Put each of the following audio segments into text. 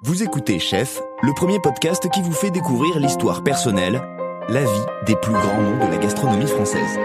Vous écoutez Chef, le premier podcast qui vous fait découvrir l'histoire personnelle, la vie des plus grands noms de la gastronomie française.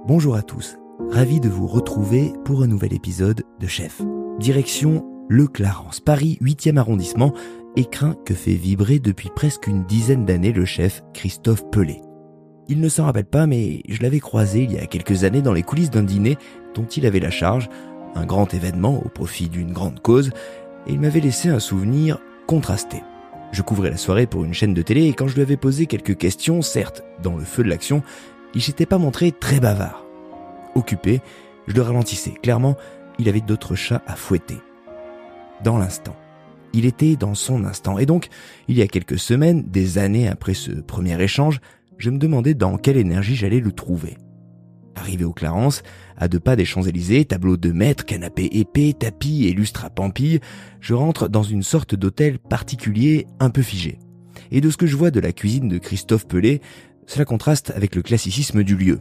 Bonjour à tous, ravi de vous retrouver pour un nouvel épisode de Chef. Direction Le Clarence, Paris 8e arrondissement, écrin que fait vibrer depuis presque une dizaine d'années le chef Christophe Pelé. Il ne s'en rappelle pas, mais je l'avais croisé il y a quelques années dans les coulisses d'un dîner dont il avait la charge, un grand événement au profit d'une grande cause, et il m'avait laissé un souvenir contrasté. Je couvrais la soirée pour une chaîne de télé et quand je lui avais posé quelques questions, certes dans le feu de l'action, il s'était pas montré très bavard. Occupé, je le ralentissais. Clairement, il avait d'autres chats à fouetter. Dans l'instant. Il était dans son instant. Et donc, il y a quelques semaines, des années après ce premier échange, je me demandais dans quelle énergie j'allais le trouver. Arrivé au Clarence, à 2 pas des Champs-Élysées, tableau de maître, canapé épais, tapis et lustre à pampilles, je rentre dans une sorte d'hôtel particulier un peu figé. Et de ce que je vois de la cuisine de Christophe Pelé, cela contraste avec le classicisme du lieu.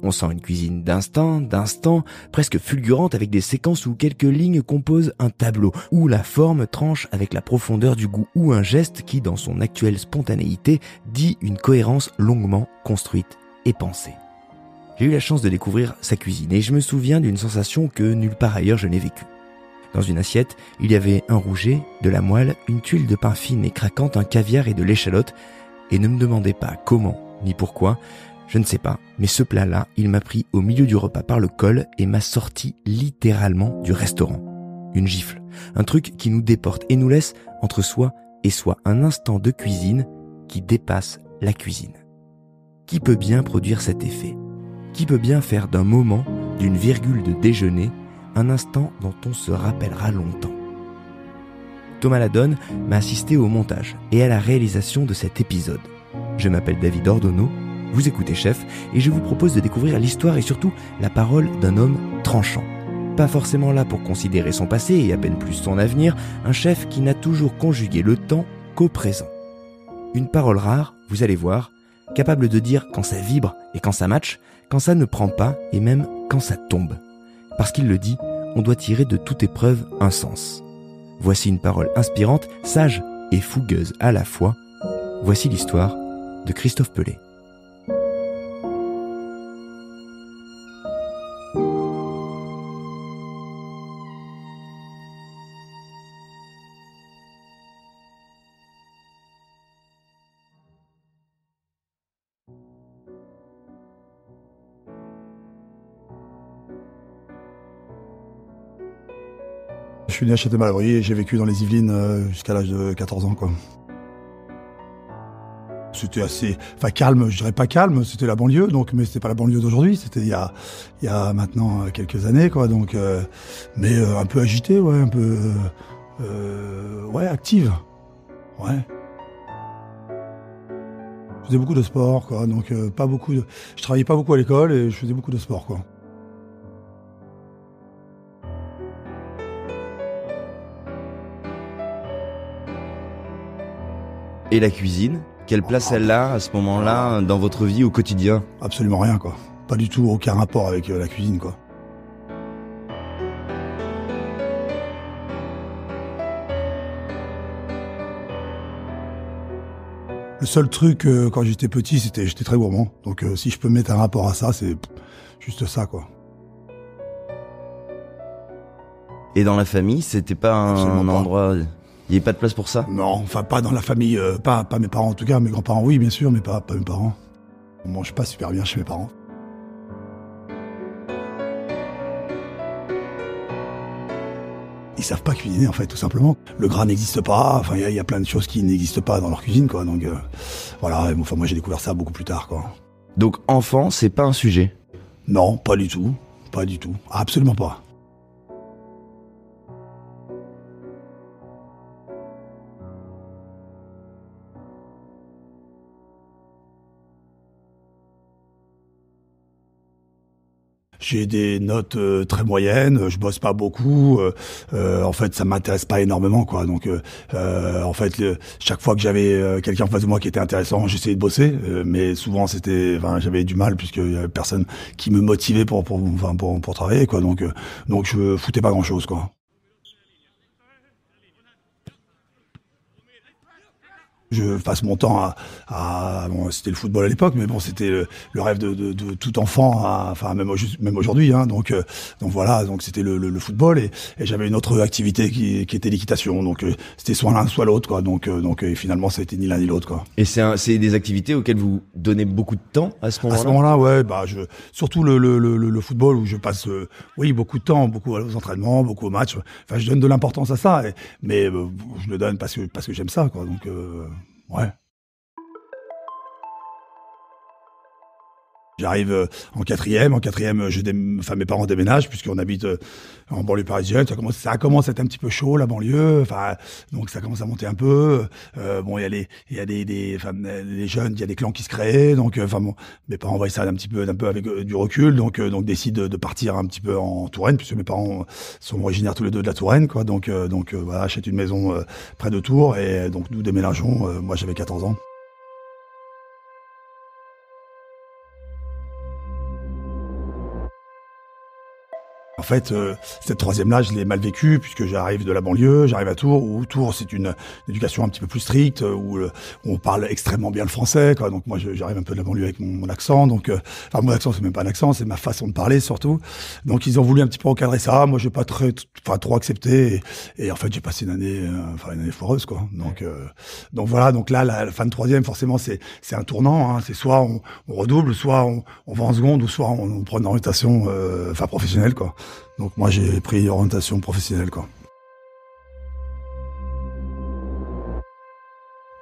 On sent une cuisine d'instant, presque fulgurante avec des séquences où quelques lignes composent un tableau, où la forme tranche avec la profondeur du goût, ou un geste qui, dans son actuelle spontanéité, dit une cohérence longuement construite et pensée. J'ai eu la chance de découvrir sa cuisine et je me souviens d'une sensation que nulle part ailleurs je n'ai vécue. Dans une assiette, il y avait un rouget, de la moelle, une tuile de pain fine et craquante, un caviar et de l'échalote, et ne me demandez pas comment ni pourquoi, je ne sais pas, mais ce plat-là, il m'a pris au milieu du repas par le col et m'a sorti littéralement du restaurant. Une gifle, un truc qui nous déporte et nous laisse entre soi et soi, un instant de cuisine qui dépasse la cuisine. Qui peut bien produire cet effet ? Qui peut bien faire d'un moment, d'une virgule de déjeuner, un instant dont on se rappellera longtemps ? Thomas Ladonne m'a assisté au montage et à la réalisation de cet épisode. Je m'appelle David Ordonneau, vous écoutez Chef et je vous propose de découvrir l'histoire et surtout la parole d'un homme tranchant. Pas forcément là pour considérer son passé et à peine plus son avenir, un chef qui n'a toujours conjugué le temps qu'au présent. Une parole rare, vous allez voir, capable de dire quand ça vibre et quand ça matche, quand ça ne prend pas et même quand ça tombe. Parce qu'il le dit, on doit tirer de toute épreuve un sens. Voici une parole inspirante, sage et fougueuse à la fois. Voici l'histoire de Christophe Pelé. Je suis né à Châtel-Malabry et j'ai vécu dans les Yvelines jusqu'à l'âge de 14 ans, quoi. C'était assez, calme, je dirais pas calme, c'était la banlieue, donc, mais c'était pas la banlieue d'aujourd'hui, c'était il y a maintenant quelques années, quoi, donc, mais un peu agité, ouais, un peu, active, ouais. Je faisais beaucoup de sport, quoi, donc je travaillais pas beaucoup à l'école et je faisais beaucoup de sport, quoi. Et la cuisine, quelle place elle a à ce moment-là dans votre vie au quotidien ? Absolument rien, quoi. Pas du tout, aucun rapport avec la cuisine, quoi. Le seul truc, quand j'étais petit, j'étais très gourmand. Donc si je peux mettre un rapport à ça, c'est juste ça, quoi. Et dans la famille, c'était pas un endroit... Il n'y avait pas de place pour ça ? Non, enfin pas dans la famille, pas mes parents en tout cas, mes grands-parents oui bien sûr, mais pas mes parents. On mange pas super bien chez mes parents. Ils savent pas cuisiner en fait, tout simplement. Le gras n'existe pas, enfin il y a plein de choses qui n'existent pas dans leur cuisine, quoi. Donc voilà, enfin moi j'ai découvert ça beaucoup plus tard, quoi. Donc enfant, c'est pas un sujet ? Non, pas du tout, absolument pas. j'ai des notes très moyennes, je bosse pas beaucoup, en fait ça m'intéresse pas énormément quoi. Donc en fait chaque fois que j'avais quelqu'un en face de moi qui était intéressant, j'essayais de bosser, mais souvent j'avais du mal puisque y avait personne qui me motivait pour travailler quoi. Donc je foutais pas grand-chose quoi. Je passe mon temps bon, c'était le football à l'époque, mais bon, c'était le rêve de tout enfant, enfin même aujourd'hui, hein. Donc voilà, donc c'était le football et j'avais une autre activité qui était l'équitation. Donc c'était soit l'un soit l'autre, quoi. Donc et finalement, ça a été ni l'un ni l'autre, quoi. Et c'est des activités auxquelles vous donnez beaucoup de temps à ce moment-là. À ce moment-là, ouais, surtout le football où je passe, beaucoup de temps, beaucoup aux entraînements, beaucoup aux matchs. Enfin, je donne de l'importance à ça, mais je le donne parce que j'aime ça, quoi. Donc ouais. J'arrive en quatrième, mes parents déménagent puisqu'on habite en banlieue parisienne. Ça commence à être un petit peu chaud la banlieue. Enfin, donc ça commence à monter un peu. Bon, il y a les jeunes, il y a des clans qui se créent. Donc, mes parents voient ça un peu avec du recul. Donc décident de partir un petit peu en Touraine puisque mes parents sont originaires tous les deux de la Touraine, quoi. Donc voilà, achètent une maison près de Tours et donc nous déménageons. Moi, j'avais 14 ans. En fait, cette troisième-là, je l'ai mal vécue puisque j'arrive de la banlieue, j'arrive à Tours, où Tours, c'est une éducation un petit peu plus stricte, où on parle extrêmement bien le français, quoi. Donc moi, j'arrive un peu de la banlieue avec mon accent. Donc, mon accent, c'est même pas un accent, c'est ma façon de parler surtout. Donc ils ont voulu un petit peu encadrer ça. Moi, j'ai pas trop accepté. Et en fait, j'ai passé une année foireuse, quoi. Donc voilà. Donc là, la fin de troisième, forcément, c'est un tournant, hein. C'est soit on redouble, soit on va en seconde, ou soit on prend une orientation, professionnelle, quoi. Donc moi j'ai pris orientation professionnelle, quoi.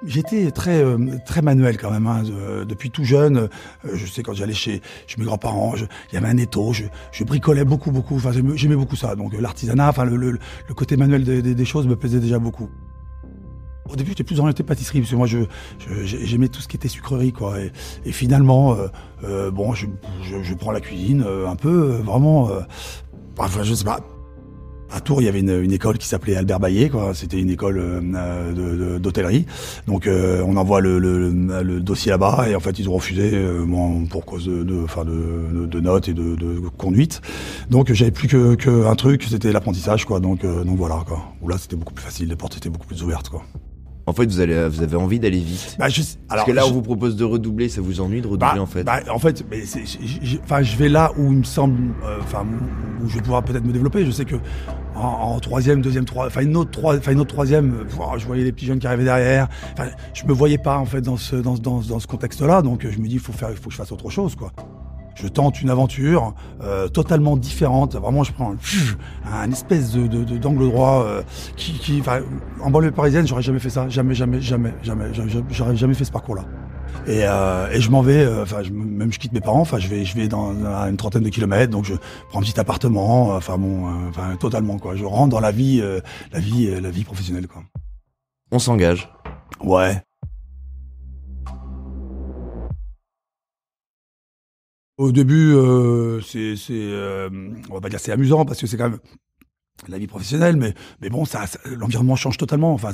J'étais très manuel quand même, hein, depuis tout jeune. Je sais quand j'allais chez mes grands-parents, il y avait un étau, je bricolais beaucoup. Enfin j'aimais beaucoup ça. Donc l'artisanat, enfin le côté manuel des choses me plaisait déjà beaucoup. Au début, j'étais plus orienté pâtisserie parce que moi j'aimais tout ce qui était sucrerie, quoi. Et finalement, je prends la cuisine un peu vraiment. Enfin, je sais pas. À Tours, il y avait une école qui s'appelait Albert Baillet, quoi. C'était une école d'hôtellerie. Donc, on envoie le dossier là-bas et en fait, ils ont refusé pour cause de notes et de conduite. Donc, j'avais plus que un truc, c'était l'apprentissage, quoi. Donc voilà, quoi. Où là, c'était beaucoup plus facile, les portes étaient beaucoup plus ouvertes, quoi. En fait, vous avez envie d'aller vite. Parce que là, on vous propose de redoubler, ça vous ennuie de redoubler, en fait. Je vais là où il me semble, où je vais pouvoir peut-être me développer. Je sais que en troisième, une autre troisième, je voyais les petits jeunes qui arrivaient derrière. Enfin, je me voyais pas en fait dans ce contexte-là. Donc je me dis, il faut que je fasse autre chose, quoi. Je tente une aventure totalement différente. Vraiment, je prends un espèce d'angle droit en banlieue parisienne, j'aurais jamais fait ça. Jamais. J'aurais jamais fait ce parcours-là. Et je m'en vais. Je quitte mes parents. Enfin, je vais dans une trentaine de kilomètres. Donc, je prends un petit appartement. Totalement, quoi. Je rentre dans la vie professionnelle, quoi. On s'engage. Ouais. Au début, on va pas dire c'est amusant parce que c'est quand même la vie professionnelle, mais bon, l'environnement change totalement. Enfin,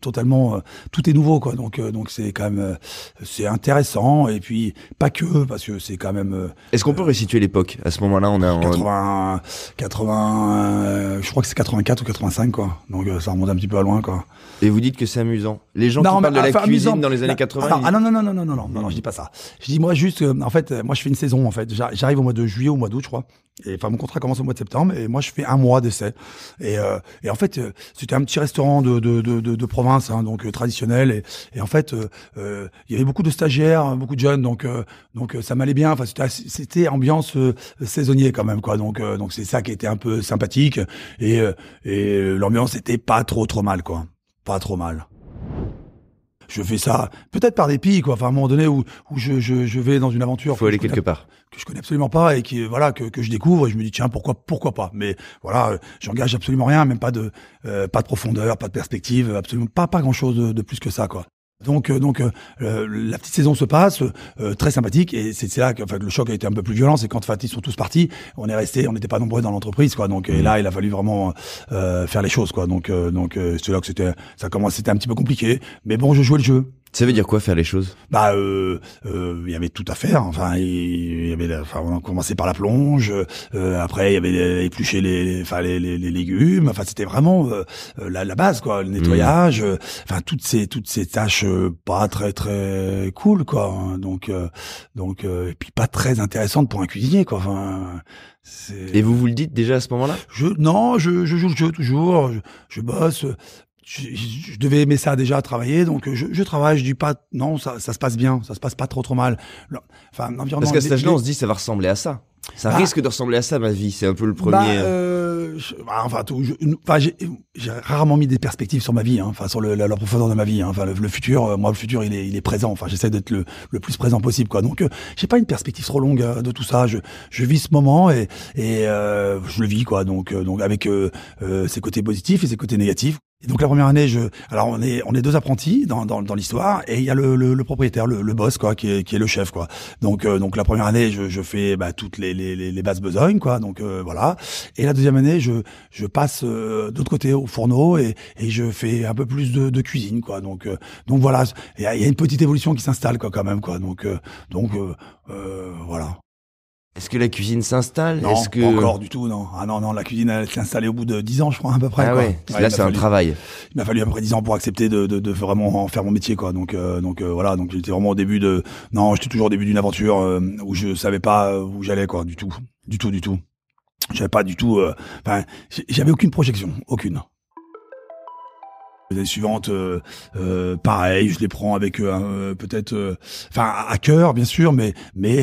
totalement, tout est nouveau, quoi. Donc c'est quand même, c'est intéressant. Et puis pas que parce que c'est quand même. Est-ce qu'on peut resituer l'époque? À ce moment-là, on a 80, je crois que c'est 84 ou 85, quoi. Donc ça remonte un petit peu à loin, quoi. Et vous dites que c'est amusant. Les gens qui parlent de la cuisine dans les années 80. Non, je dis pas ça. Je dis moi juste, en fait, moi je fais une saison, en fait. J'arrive au mois de juillet ou au mois d'août, je crois. Et mon contrat commence au mois de septembre et moi je fais un mois d'essai. Et en fait, c'était un petit restaurant de province, hein, donc traditionnel. Et en fait, il y avait beaucoup de stagiaires, beaucoup de jeunes, donc ça m'allait bien. Enfin, c'était ambiance saisonnier quand même, quoi. Donc c'est ça qui était un peu sympathique. Et l'ambiance était pas trop mal, quoi. Pas trop mal. Je fais ça peut-être par dépit, quoi. Enfin, à un moment donné où je vais dans une aventure. Faut aller quelque part. Que je connais absolument pas et que je découvre et je me dis tiens pourquoi pas. Mais voilà, j'engage absolument rien, même pas de profondeur, pas de perspective, absolument pas grand chose de plus que ça, quoi. Donc la petite saison se passe, très sympathique, et c'est là que le choc a été un peu plus violent, c'est quand ils sont tous partis, on n'était pas nombreux dans l'entreprise, quoi. Donc et là il a fallu vraiment faire les choses, quoi. Donc c'est là que c'était un petit peu compliqué, mais bon, je jouais le jeu. Ça veut dire quoi, faire les choses? Il y avait tout à faire. Enfin, on a commencé par la plonge. Après, il y avait éplucher les légumes. Enfin, c'était vraiment la base, quoi. Le nettoyage. Enfin, toutes ces tâches pas très très cool, quoi. Donc, et puis pas très intéressantes pour un cuisinier, quoi. Enfin. Et vous le dites déjà à ce moment-là? Je joue le jeu toujours. Je bosse. Je devais aimer ça déjà, travailler, donc je travaille, je dis pas non, ça se passe bien, ça se passe pas trop mal. Enfin, l'environnement. Parce qu'à cet âge-là, on se dit ça va ressembler à ça. Ça risque de ressembler à ça, ma vie. C'est un peu le premier. J'ai rarement mis des perspectives sur ma vie, hein, enfin sur la profondeur de ma vie. Hein, enfin le futur, moi le futur il est présent. Enfin j'essaie d'être le plus présent possible, quoi. Donc j'ai pas une perspective trop longue de tout ça. Je vis ce moment et je le vis, quoi. Donc avec ses côtés positifs et ses côtés négatifs. Et donc la première année, on est deux apprentis dans l'histoire, et il y a le propriétaire, le boss, quoi, qui est le chef, quoi. Donc la première année, je fais toutes les bases besognes, quoi. Donc voilà. Et la deuxième année, je passe d'autre côté au fourneau et je fais un peu plus de cuisine, quoi. Donc voilà, il y a une petite évolution qui s'installe, quoi, quand même, quoi. Donc voilà. Est-ce que la cuisine s'installe? Non, pas encore du tout, non. Ah non, la cuisine, elle s'est installée au bout de 10 ans, je crois, à peu près. Ah quoi. ouais, là c'est un travail. Il m'a fallu à peu près 10 ans pour accepter de vraiment en faire mon métier, quoi. Donc voilà, donc j'étais vraiment au début j'étais toujours au début d'une aventure où je savais pas où j'allais, quoi, du tout. J'avais pas du tout, j'avais aucune projection, aucune. Les années suivantes, pareil, je les prends avec peut-être, à cœur bien sûr, mais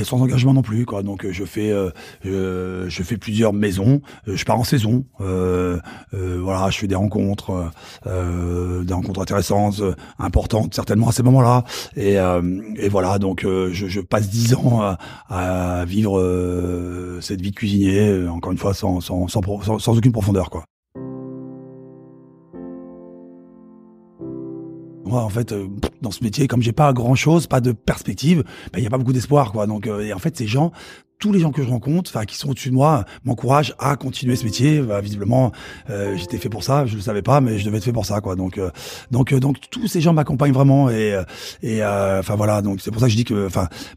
sans engagement non plus, quoi. Donc je fais plusieurs maisons, je pars en saison, voilà, je fais des rencontres intéressantes, importantes certainement à ces moments-là, et voilà, donc je passe 10 ans à vivre cette vie de cuisinier, encore une fois sans aucune profondeur, quoi. Moi, en fait, dans ce métier, comme j'ai pas grand-chose, pas de perspective, il y a pas beaucoup d'espoir, quoi. Donc, et en fait, tous les gens que je rencontre, qui sont au-dessus de moi, m'encouragent à continuer ce métier. Visiblement, j'étais fait pour ça. Je le savais pas, mais je devais être fait pour ça, quoi. Donc tous ces gens m'accompagnent vraiment, et voilà. Donc c'est pour ça que je dis que,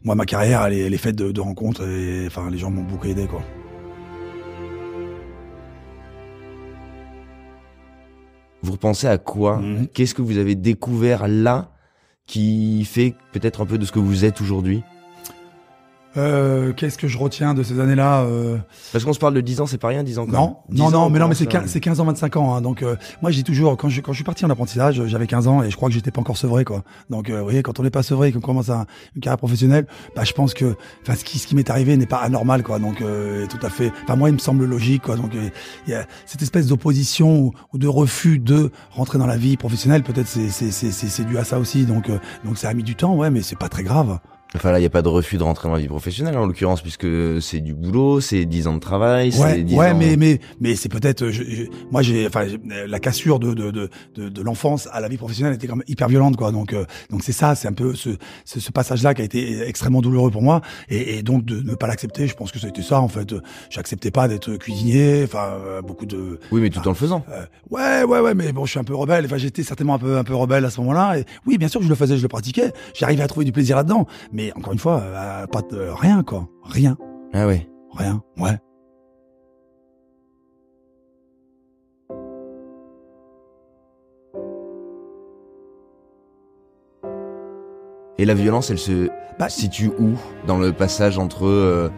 moi, ma carrière, elle est faite de rencontres, et les gens m'ont beaucoup aidé, quoi. Vous repensez à quoi? Qu'est-ce que vous avez découvert là qui fait peut-être un peu de ce que vous êtes aujourd'hui? Qu'est-ce que je retiens de ces années-là Parce qu'on se parle de 10 ans, c'est pas rien, 10 ans quand même. Non, mais c'est 15 ans, 25 ans. Hein, donc moi, je dis toujours, quand je suis parti en apprentissage, j'avais 15 ans et je crois que j'étais pas encore sevré, quoi. Donc vous voyez, quand on n'est pas sevré et qu'on commence une carrière professionnelle, je pense que ce qui m'est arrivé n'est pas anormal, quoi. Donc tout à fait. Moi, il me semble logique, quoi. Donc il y a cette espèce d'opposition ou de refus de rentrer dans la vie professionnelle. Peut-être c'est dû à ça aussi. Donc ça a mis du temps, ouais, mais c'est pas très grave. Enfin là, il n'y a pas de refus de rentrer dans la vie professionnelle, en l'occurrence, puisque c'est du boulot, c'est 10 ans de travail, c'est 10 ans... mais c'est peut-être... moi, la cassure de l'enfance à la vie professionnelle était quand même hyper violente, quoi. Donc c'est ça, c'est un peu ce passage-là qui a été extrêmement douloureux pour moi. Et donc, de ne pas l'accepter, je pense que c'était ça, en fait. J'acceptais pas d'être cuisinier, beaucoup de... Oui, mais tout en le faisant. Ouais, mais bon, je suis un peu rebelle. J'étais certainement un peu rebelle à ce moment-là. Et oui, bien sûr que je le faisais, je le pratiquais. J'arrivais à trouver du plaisir là-dedans. Mais encore une fois, pas de rien, quoi. Rien. Ah ouais. Rien, ouais. Et la violence, elle se situe où dans le passage entre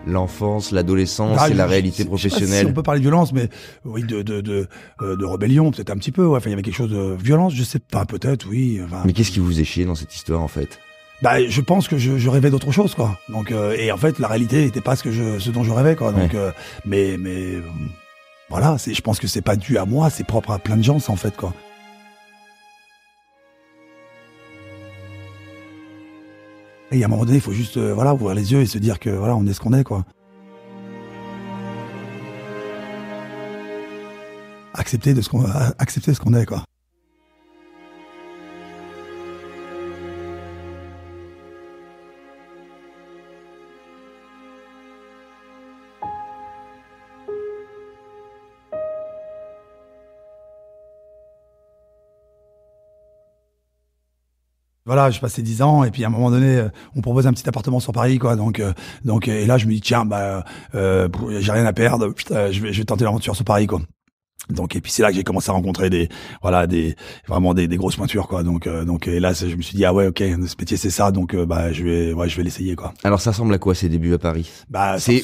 l'enfance, l'adolescence et la réalité professionnelle? Je sais pas si on peut parler de violence, mais oui, de rébellion, peut-être un petit peu. Ouais. Il y avait quelque chose de violence, je sais pas, peut-être, oui. Mais qu'est-ce qui vous faisait chier dans cette histoire, en fait? Je pense que je rêvais d'autre chose, quoi. Donc et en fait la réalité n'était pas ce dont je rêvais, quoi. Donc mais voilà, je pense que c'est pas dû à moi, c'est propre à plein de gens, ça, en fait, quoi. Et à un moment donné, il faut juste ouvrir les yeux et se dire que voilà, on est ce qu'on est, quoi. Accepter ce qu'on est, quoi. Voilà, je passais 10 ans et puis à un moment donné, on propose un petit appartement sur Paris, quoi. Donc et là je me dis tiens, j'ai rien à perdre, je vais tenter l'aventure sur Paris, quoi. Donc et puis c'est là que j'ai commencé à rencontrer des grosses pointures, quoi. Donc et là je me suis dit ah ouais, OK, ce métier c'est ça, donc je vais l'essayer, quoi. Alors ça ressemble à quoi ces débuts à Paris? C'est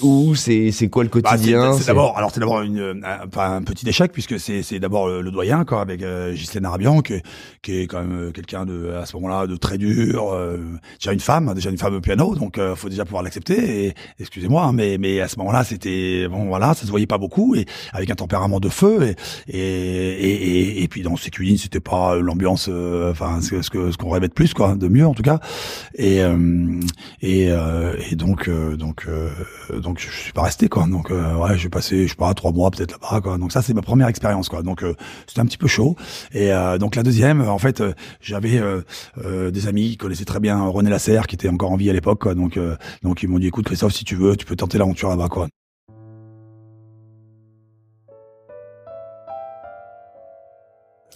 quoi le quotidien? C'est d'abord un petit échec, puisque c'est d'abord le doyen, quoi, avec Ghislaine Arabian, qui est quand même quelqu'un à ce moment-là de très dur, déjà une femme au piano, donc faut déjà pouvoir l'accepter. Et excusez-moi, mais à ce moment-là c'était ça se voyait pas beaucoup, et avec un tempérament de feu. Et puis dans ces cuisines, c'était pas l'ambiance, ce qu'on rêvait de plus, quoi, de mieux en tout cas. Donc je suis pas resté, quoi. Donc j'ai passé, je sais pas, 3 mois peut-être là-bas, quoi. Donc ça c'est ma première expérience, quoi. Donc c'était un petit peu chaud. Et donc la deuxième, en fait, j'avais des amis qui connaissaient très bien René Lasserre, qui était encore en vie à l'époque, quoi. Donc ils m'ont dit écoute Christophe, si tu veux, tu peux tenter l'aventure là-bas, quoi.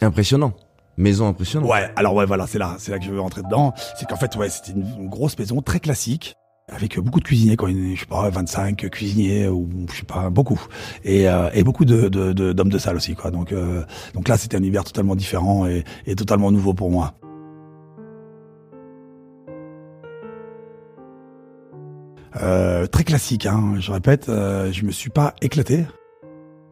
Impressionnant. Maison impressionnante. Ouais, alors voilà, c'est là que je veux rentrer dedans. C'est qu'en fait, c'était une grosse maison très classique, avec beaucoup de cuisiniers, quoi. Je sais pas, 25 cuisiniers, ou je sais pas, beaucoup. Et beaucoup d'hommes de salle aussi, quoi. Donc là, c'était un univers totalement différent et totalement nouveau pour moi. Très classique, hein, je répète, je me suis pas éclaté.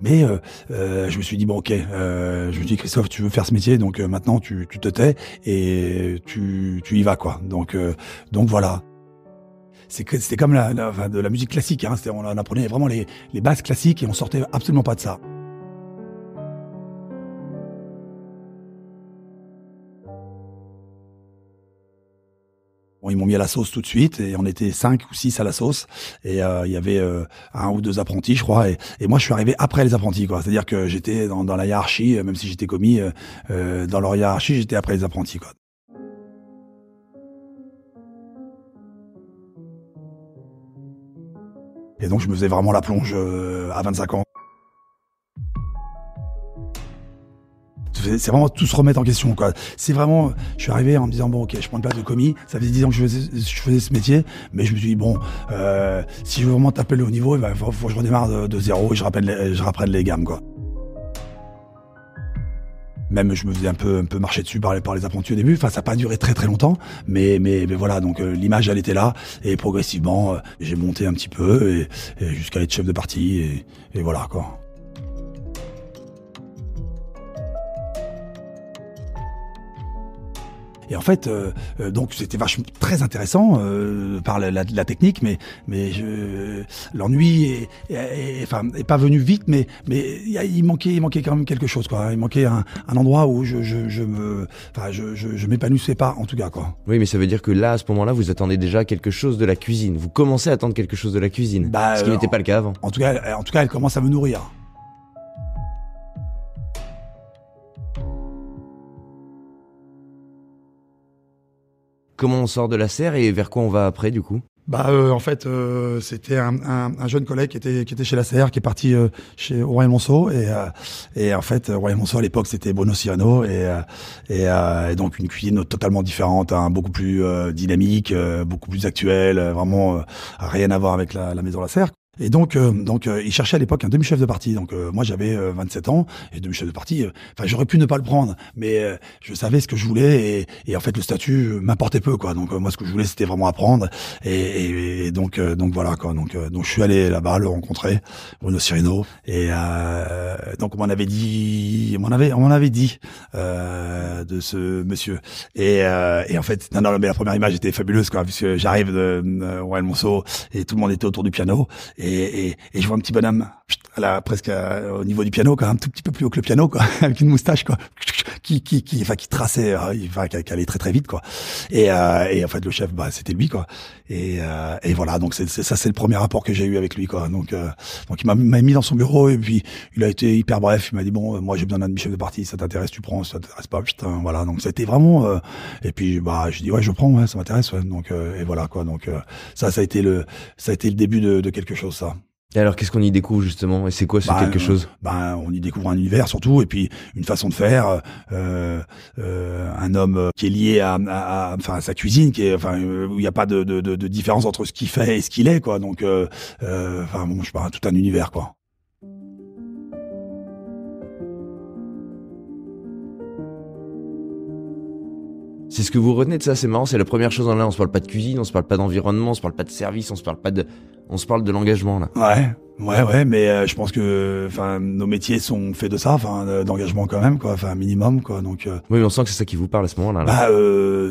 Mais je me suis dit bon, OK, je me dis Christophe, tu veux faire ce métier, donc maintenant tu te tais et tu y vas, quoi. Donc voilà. C'était comme de la musique classique, hein. On apprenait vraiment les bases classiques et on sortait absolument pas de ça. Bon, ils m'ont mis à la sauce tout de suite et on était 5 ou 6 à la sauce, et il y avait 1 ou 2 apprentis, je crois, et moi je suis arrivé après les apprentis, quoi. C'est-à-dire que j'étais dans la hiérarchie, même si j'étais commis, dans leur hiérarchie, j'étais après les apprentis, quoi. Et donc je me faisais vraiment la plonge à 25 ans. C'est vraiment tout se remettre en question, quoi. C'est vraiment, je suis arrivé en me disant bon, OK, je prends une place de commis. Ça faisait 10 ans que je faisais ce métier, mais je me suis dit bon, si je veux vraiment taper le haut niveau, faut que je redémarre de zéro et je rapprenne les gammes, quoi. Même je me faisais un peu marcher dessus par les apprentis au début. Enfin, ça n'a pas duré très très longtemps, mais voilà. Donc l'image, elle était là, et progressivement, j'ai monté un petit peu et jusqu'à être chef de partie, et voilà, quoi. Et en fait, donc c'était vachement très intéressant par la technique, mais l'ennui est pas venu vite, mais il manquait quand même quelque chose, quoi. Il manquait un endroit où je m'épanouissais pas, en tout cas, quoi. Oui, mais ça veut dire que là, à ce moment-là, vous attendez déjà quelque chose de la cuisine. Vous commencez à attendre quelque chose de la cuisine, ce qui n'était pas le cas avant. En tout cas, elle commence à me nourrir. Comment on sort de la serre et vers quoi on va après, du coup? En fait, c'était un jeune collègue qui était chez Lasserre, qui est parti chez Royal Monceau, et en fait Royal Monceau à l'époque c'était Bruno Cyrano, et donc une cuisine totalement différente, hein, beaucoup plus dynamique, beaucoup plus actuelle, vraiment rien à voir avec la maison Lasserre. Et donc il cherchait à l'époque un demi-chef de partie. Donc moi j'avais 27 ans, et demi-chef de partie, j'aurais pu ne pas le prendre, mais je savais ce que je voulais, et en fait le statut m'importait peu, quoi. Donc moi ce que je voulais c'était vraiment apprendre, et donc voilà, quoi. Donc je suis allé là-bas le rencontrer, Bruno Cyrano, et donc on m'en avait dit de ce monsieur, et en fait non, mais la première image était fabuleuse, quoi, puisque j'arrive de Royal Monceau et tout le monde était autour du piano. Et je vois un petit bonhomme presque au niveau du piano, quoi, un tout petit peu plus haut que le piano, quoi, avec une moustache, quoi, qui traçait, qui allait très très vite, quoi. Et en fait le chef, c'était lui, quoi. Et voilà, donc c'est le premier rapport que j'ai eu avec lui, quoi. Donc il m'a mis dans son bureau, et puis il a été hyper bref. Il m'a dit bon, moi j'ai besoin d'un demi-chef de partie, ça t'intéresse, tu prends, ça t'intéresse pas, putain, voilà. Donc c'était vraiment et puis j'ai dit ouais, je prends, ouais, ça m'intéresse, ouais. Donc et voilà, quoi. Donc ça a été le début de quelque chose, ça. Et alors, qu'est-ce qu'on y découvre justement? Et c'est quoi ce quelque chose? On y découvre un univers surtout, et puis une façon de faire. Un homme qui est lié à sa cuisine, qui est, où il n'y a pas de différence entre ce qu'il fait et ce qu'il est, quoi. Donc, je parle tout un univers, quoi. C'est ce que vous retenez de ça, c'est marrant, c'est la première chose en là. On se parle pas de cuisine, on se parle pas d'environnement, on se parle pas de service, on se parle de l'engagement là. Ouais, mais je pense que nos métiers sont faits de ça, d'engagement quand même, quoi, minimum, quoi. Donc oui, mais on sent que c'est ça qui vous parle à ce moment-là.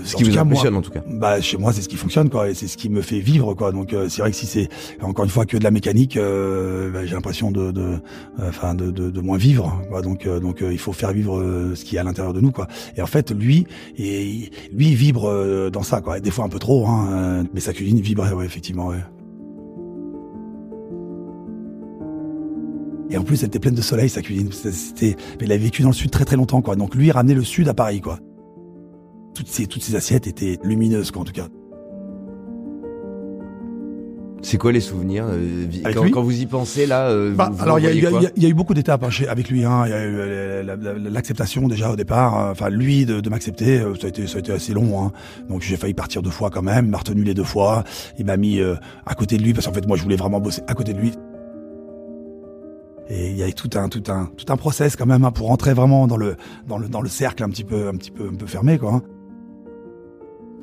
Ce qui vous impressionne en tout cas. Chez moi, c'est ce qui fonctionne, quoi, et c'est ce qui me fait vivre, quoi. Donc c'est vrai que si c'est encore une fois que de la mécanique, j'ai l'impression de moins vivre, quoi. Donc il faut faire vivre ce qui est à l'intérieur de nous, quoi. Et en fait, lui vibre dans ça, quoi. Et des fois un peu trop, mais sa cuisine vibre, ouais, effectivement, ouais. Et en plus, elle était pleine de soleil, sa cuisine. Il a vécu dans le sud très très longtemps, quoi. Donc lui, il ramenait le sud à Paris, quoi. Toutes ces assiettes étaient lumineuses, quoi, en tout cas. C'est quoi les souvenirs quand vous y pensez là alors il y a eu beaucoup d'étapes avec lui. Il y a eu l'acceptation déjà au départ. Lui de m'accepter, ça a été assez long. Donc j'ai failli partir 2 fois quand même. Il m'a retenu les 2 fois. Il m'a mis à côté de lui parce qu'en fait moi je voulais vraiment bosser à côté de lui. Et il y a tout un process quand même pour rentrer vraiment dans le cercle un petit peu fermé, quoi.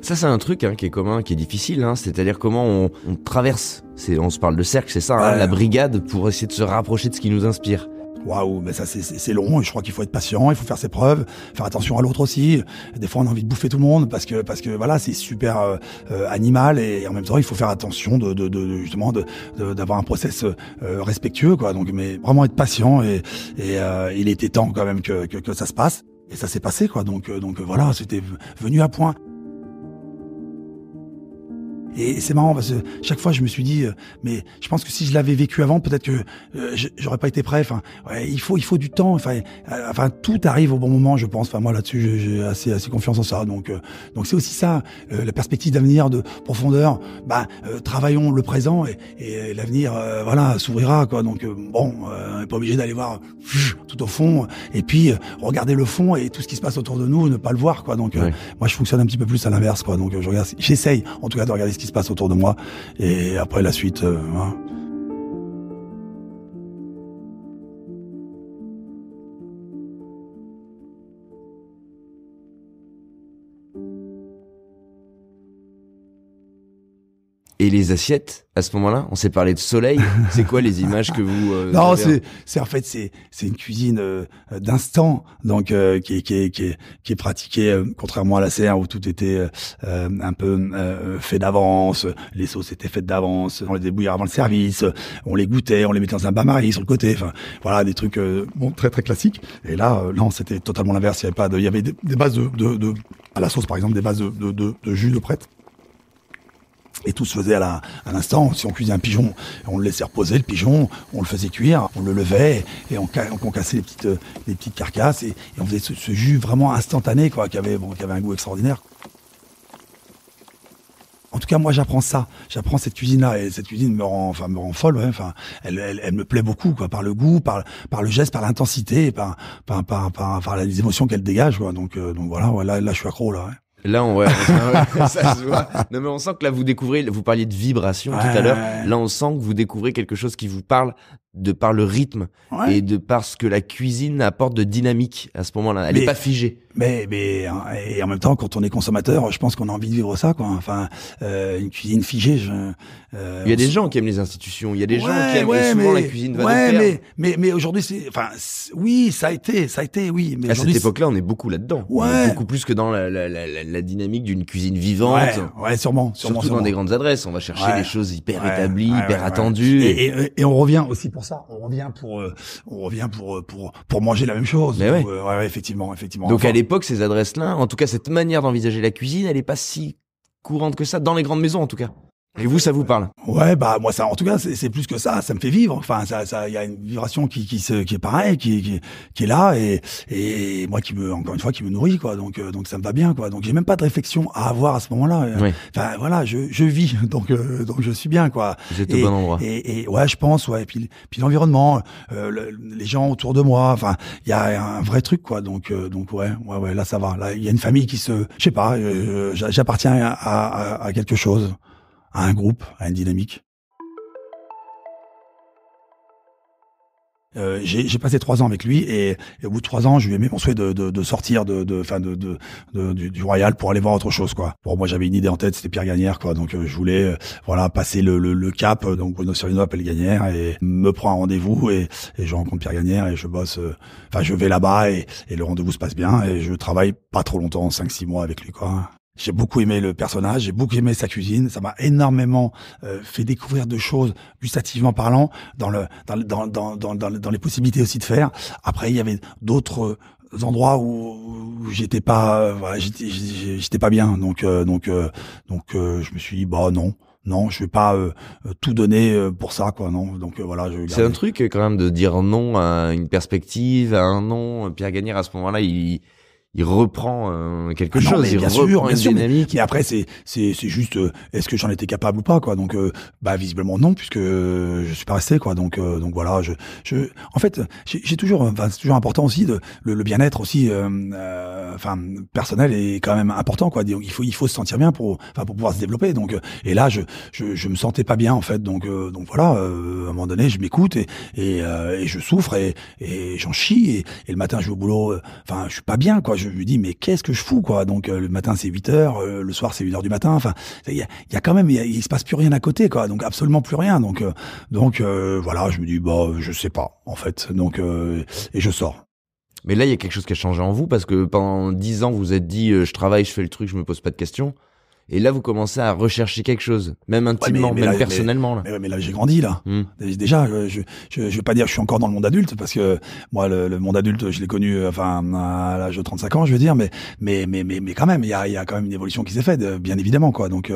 Ça c'est un truc qui est commun, qui est difficile, c'est-à-dire comment on traverse. On se parle de cercle, c'est ça, la brigade pour essayer de se rapprocher de ce qui nous inspire. Waouh, mais ça c'est long, et je crois qu'il faut être patient, il faut faire ses preuves, faire attention à l'autre aussi. Des fois on a envie de bouffer tout le monde parce que voilà, c'est super animal, et en même temps il faut faire attention justement d'avoir un process respectueux, quoi. Donc mais vraiment être patient, et il était temps quand même que ça se passe, et ça s'est passé, quoi. Donc voilà, c'était venu à point. Et c'est marrant parce que chaque fois je me suis dit mais je pense que si je l'avais vécu avant, peut-être que j'aurais pas été prêt. Il faut du temps. Tout arrive au bon moment, je pense. Moi là-dessus j'ai assez confiance en ça. Donc c'est aussi ça, la perspective d'avenir, de profondeur. Travaillons le présent, et l'avenir s'ouvrira, quoi. Donc on n'est pas obligé d'aller voir tout au fond, et puis regarder le fond et tout ce qui se passe autour de nous, ne pas le voir, quoi. Donc moi je fonctionne un petit peu plus à l'inverse, quoi. Donc j'essaye en tout cas de regarder ce qui se passe autour de moi, et après la suite. Et les assiettes, à ce moment-là, on s'est parlé de soleil. C'est quoi les images que vous Non, c'est en fait c'est une cuisine d'instant, donc qui est pratiquée contrairement à la serre où tout était un peu fait d'avance. Les sauces étaient faites d'avance. On les débouillait avant le service. On les goûtait, on les mettait dans un bain-marie sur le côté. Voilà, des trucs très très classiques. Et là, non, c'était totalement l'inverse. Il y avait des bases à la sauce, par exemple, des bases de jus de prête. Et tout se faisait à l'instant. Si on cuisait un pigeon, on le laissait reposer, le pigeon, on le faisait cuire, on le levait, et on cassait les petites carcasses, et on faisait ce jus vraiment instantané, quoi, qui avait un goût extraordinaire. En tout cas, moi, j'apprends cette cuisine-là, et cette cuisine me rend folle, ouais. Elle me plaît beaucoup, quoi, par le goût, par le geste, par l'intensité, par les émotions qu'elle dégage, quoi. Donc voilà, ouais, là, je suis accro, là, ouais. Là, ça se voit. Non, mais on sent que là, vous parliez de vibration tout à l'heure. Là, on sent que vous découvrez quelque chose qui vous parle de par le rythme, et de par ce que la cuisine apporte de dynamique à ce moment-là. Elle n'est pas figée. Mais et en même temps, quand on est consommateur, je pense qu'on a envie de vivre ça, quoi. Une cuisine figée. Il y a des gens qui aiment les institutions. Il y a des gens qui aiment souvent la cuisine va de pair. Mais aujourd'hui, oui, ça a été, oui. Mais à cette époque-là, on est beaucoup là-dedans. Ouais. Beaucoup plus que dans la dynamique d'une cuisine vivante. Ouais, sûrement. Surtout dans des grandes adresses. On va chercher des choses hyper établies, hyper attendues. Et on revient aussi pour ça. On revient pour manger la même chose. Mais effectivement. Donc à l'époque, ces adresses-là, en tout cas cette manière d'envisager la cuisine, elle est pas si courante que ça dans les grandes maisons, en tout cas. Et vous, ça vous parle? Ouais, bah moi ça, en tout cas, c'est plus que ça me fait vivre. Enfin, il y a une vibration qui est pareille, qui est là et moi encore une fois, qui me nourrit quoi. Donc ça me va bien quoi. Donc j'ai même pas de réflexion à avoir à ce moment-là. Oui. Enfin voilà, je vis, donc je suis bien quoi. Vous êtes au bon endroit. Et ouais, je pense, ouais. Et puis l'environnement, les gens autour de moi. Enfin, il y a un vrai truc quoi. Donc ouais, là ça va. Là, il y a une famille qui je sais pas, j'appartiens à quelque chose. À un groupe, à une dynamique. J'ai passé 3 ans avec lui et au bout de 3 ans, je lui ai mis mon souhait de sortir du Royal pour aller voir autre chose quoi. Bon, moi j'avais une idée en tête, c'était Pierre Gagnère quoi. Donc je voulais passer le cap. Donc Bruno Serino appelle Gagnère et me prend un rendez-vous et je rencontre Pierre Gagnère et je bosse. Je vais là-bas et le rendez-vous se passe bien et je travaille pas trop longtemps, 5-6 mois avec lui quoi. J'ai beaucoup aimé le personnage, j'ai beaucoup aimé sa cuisine, ça m'a énormément fait découvrir de choses gustativement parlant dans les possibilités aussi de faire. Après il y avait d'autres endroits où j'étais pas j'étais pas bien donc je me suis dit bah non, je vais pas tout donner pour ça quoi non. Donc voilà, c'est un truc quand même de dire non à une perspective, à un non. Pierre Gagnère à ce moment-là, il reprend quelque chose, il reprend une dynamique. Mais après, c'est juste, est-ce que j'en étais capable ou pas, quoi. Donc, visiblement non, puisque je suis pas resté, quoi. Donc voilà, en fait, j'ai toujours, c'est toujours important aussi le bien-être aussi, personnel est quand même important, quoi. Donc, il faut se sentir bien pour pouvoir se développer. Donc, et là, je me sentais pas bien, en fait. Donc voilà, à un moment donné, je m'écoute et je souffre et j'en chie et le matin, je vais au boulot, je suis pas bien, quoi. Je me dis mais qu'est-ce que je fous quoi. Donc le matin c'est 8h, le soir c'est 8h du matin. Enfin il y a quand même il se passe plus rien à côté quoi. Donc absolument plus rien. Donc voilà, je me dis je sais pas en fait. Donc et je sors. Mais là il y a quelque chose qui a changé en vous parce que pendant 10 ans vous vous êtes dit je travaille, je fais le truc, je me pose pas de questions. Et là, vous commencez à rechercher quelque chose, même intimement, même là, personnellement. Mais là, j'ai grandi, là. Déjà, je vais pas dire que je suis encore dans le monde adulte, parce que moi, le monde adulte, je l'ai connu, à l'âge de 35 ans, je veux dire, mais quand même, il y a quand même une évolution qui s'est faite, bien évidemment, quoi. Donc,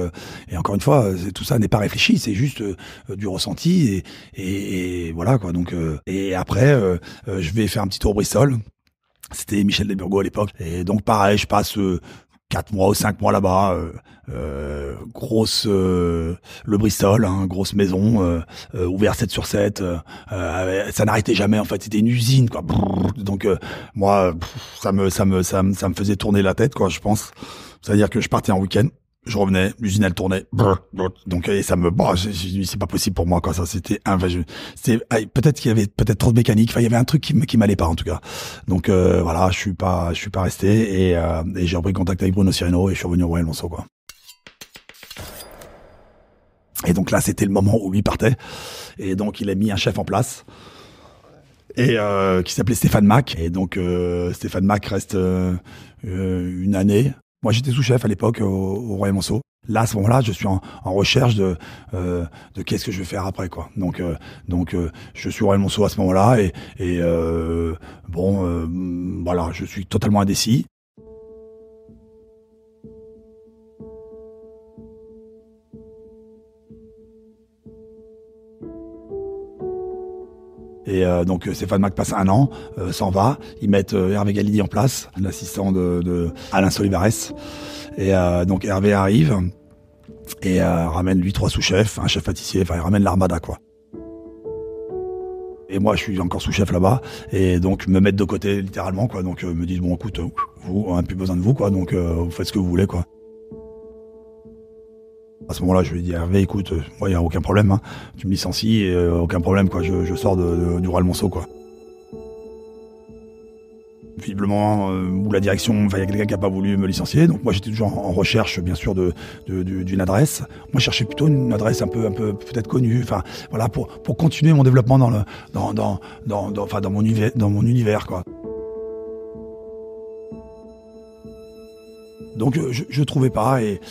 et encore une fois, tout ça n'est pas réfléchi, c'est juste du ressenti, et voilà, quoi. Donc, et après, je vais faire un petit tour au Bristol. C'était Michel Desburgot à l'époque. Et donc, pareil, je passe 4 mois ou 5 mois là-bas, le Bristol, grosse maison, ouvert 7/7, ça n'arrêtait jamais en fait, c'était une usine quoi. Donc moi ça me faisait tourner la tête quoi, je pense. C'est-à-dire que je partais en week-end, je revenais, l'usine elle tournait, donc et ça me c'est pas possible pour moi quoi, ça c'était peut-être qu'il y avait trop de mécanique, il y avait un truc qui m'allait pas en tout cas. Donc voilà, je suis pas resté et j'ai repris contact avec Bruno Serino et je suis revenu au Royal Monceau quoi. Et donc là c'était le moment où lui partait et donc il a mis un chef en place et qui s'appelait Stéphane Mac et donc Stéphane Mac reste une année. Moi, j'étais sous-chef à l'époque au Royal Monceau. Là, à ce moment-là, je suis en recherche de qu'est-ce que je vais faire après, quoi. Donc, je suis au Royal Monceau à ce moment-là et voilà, je suis totalement indécis. Et donc Stéphane Mac passe 1 an, s'en va, ils mettent Hervé Galidi en place, l'assistant de Alain Solivares. Et donc Hervé arrive et ramène lui 3 sous-chefs, un chef pâtissier, il ramène l'armada quoi. Et moi je suis encore sous-chef là-bas et donc me mettent de côté littéralement quoi. Donc me disent bon écoute, vous on n'a plus besoin de vous quoi, donc vous faites ce que vous voulez quoi. À ce moment-là, je lui ai dit Hervé, écoute, moi, il n'y a aucun problème, tu me licencies, et, aucun problème, quoi. Je sors du Royal Monceau, quoi. Visiblement, où la direction, il y a quelqu'un qui n'a pas voulu me licencier, donc moi j'étais toujours en recherche, bien sûr, d'une adresse. Moi, je cherchais plutôt une adresse un peu peut-être connue, voilà, pour continuer mon développement dans mon univers, quoi. Donc je trouvais pas et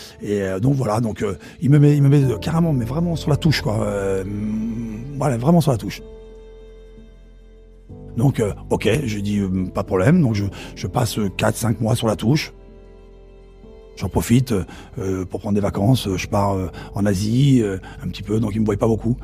donc voilà, donc il me met carrément mais vraiment sur la touche quoi. Voilà, vraiment sur la touche. Donc ok, je dis pas de problème. Donc je passe 4-5 mois sur la touche. J'en profite pour prendre des vacances. Je pars en Asie un petit peu, donc ils me voient pas beaucoup.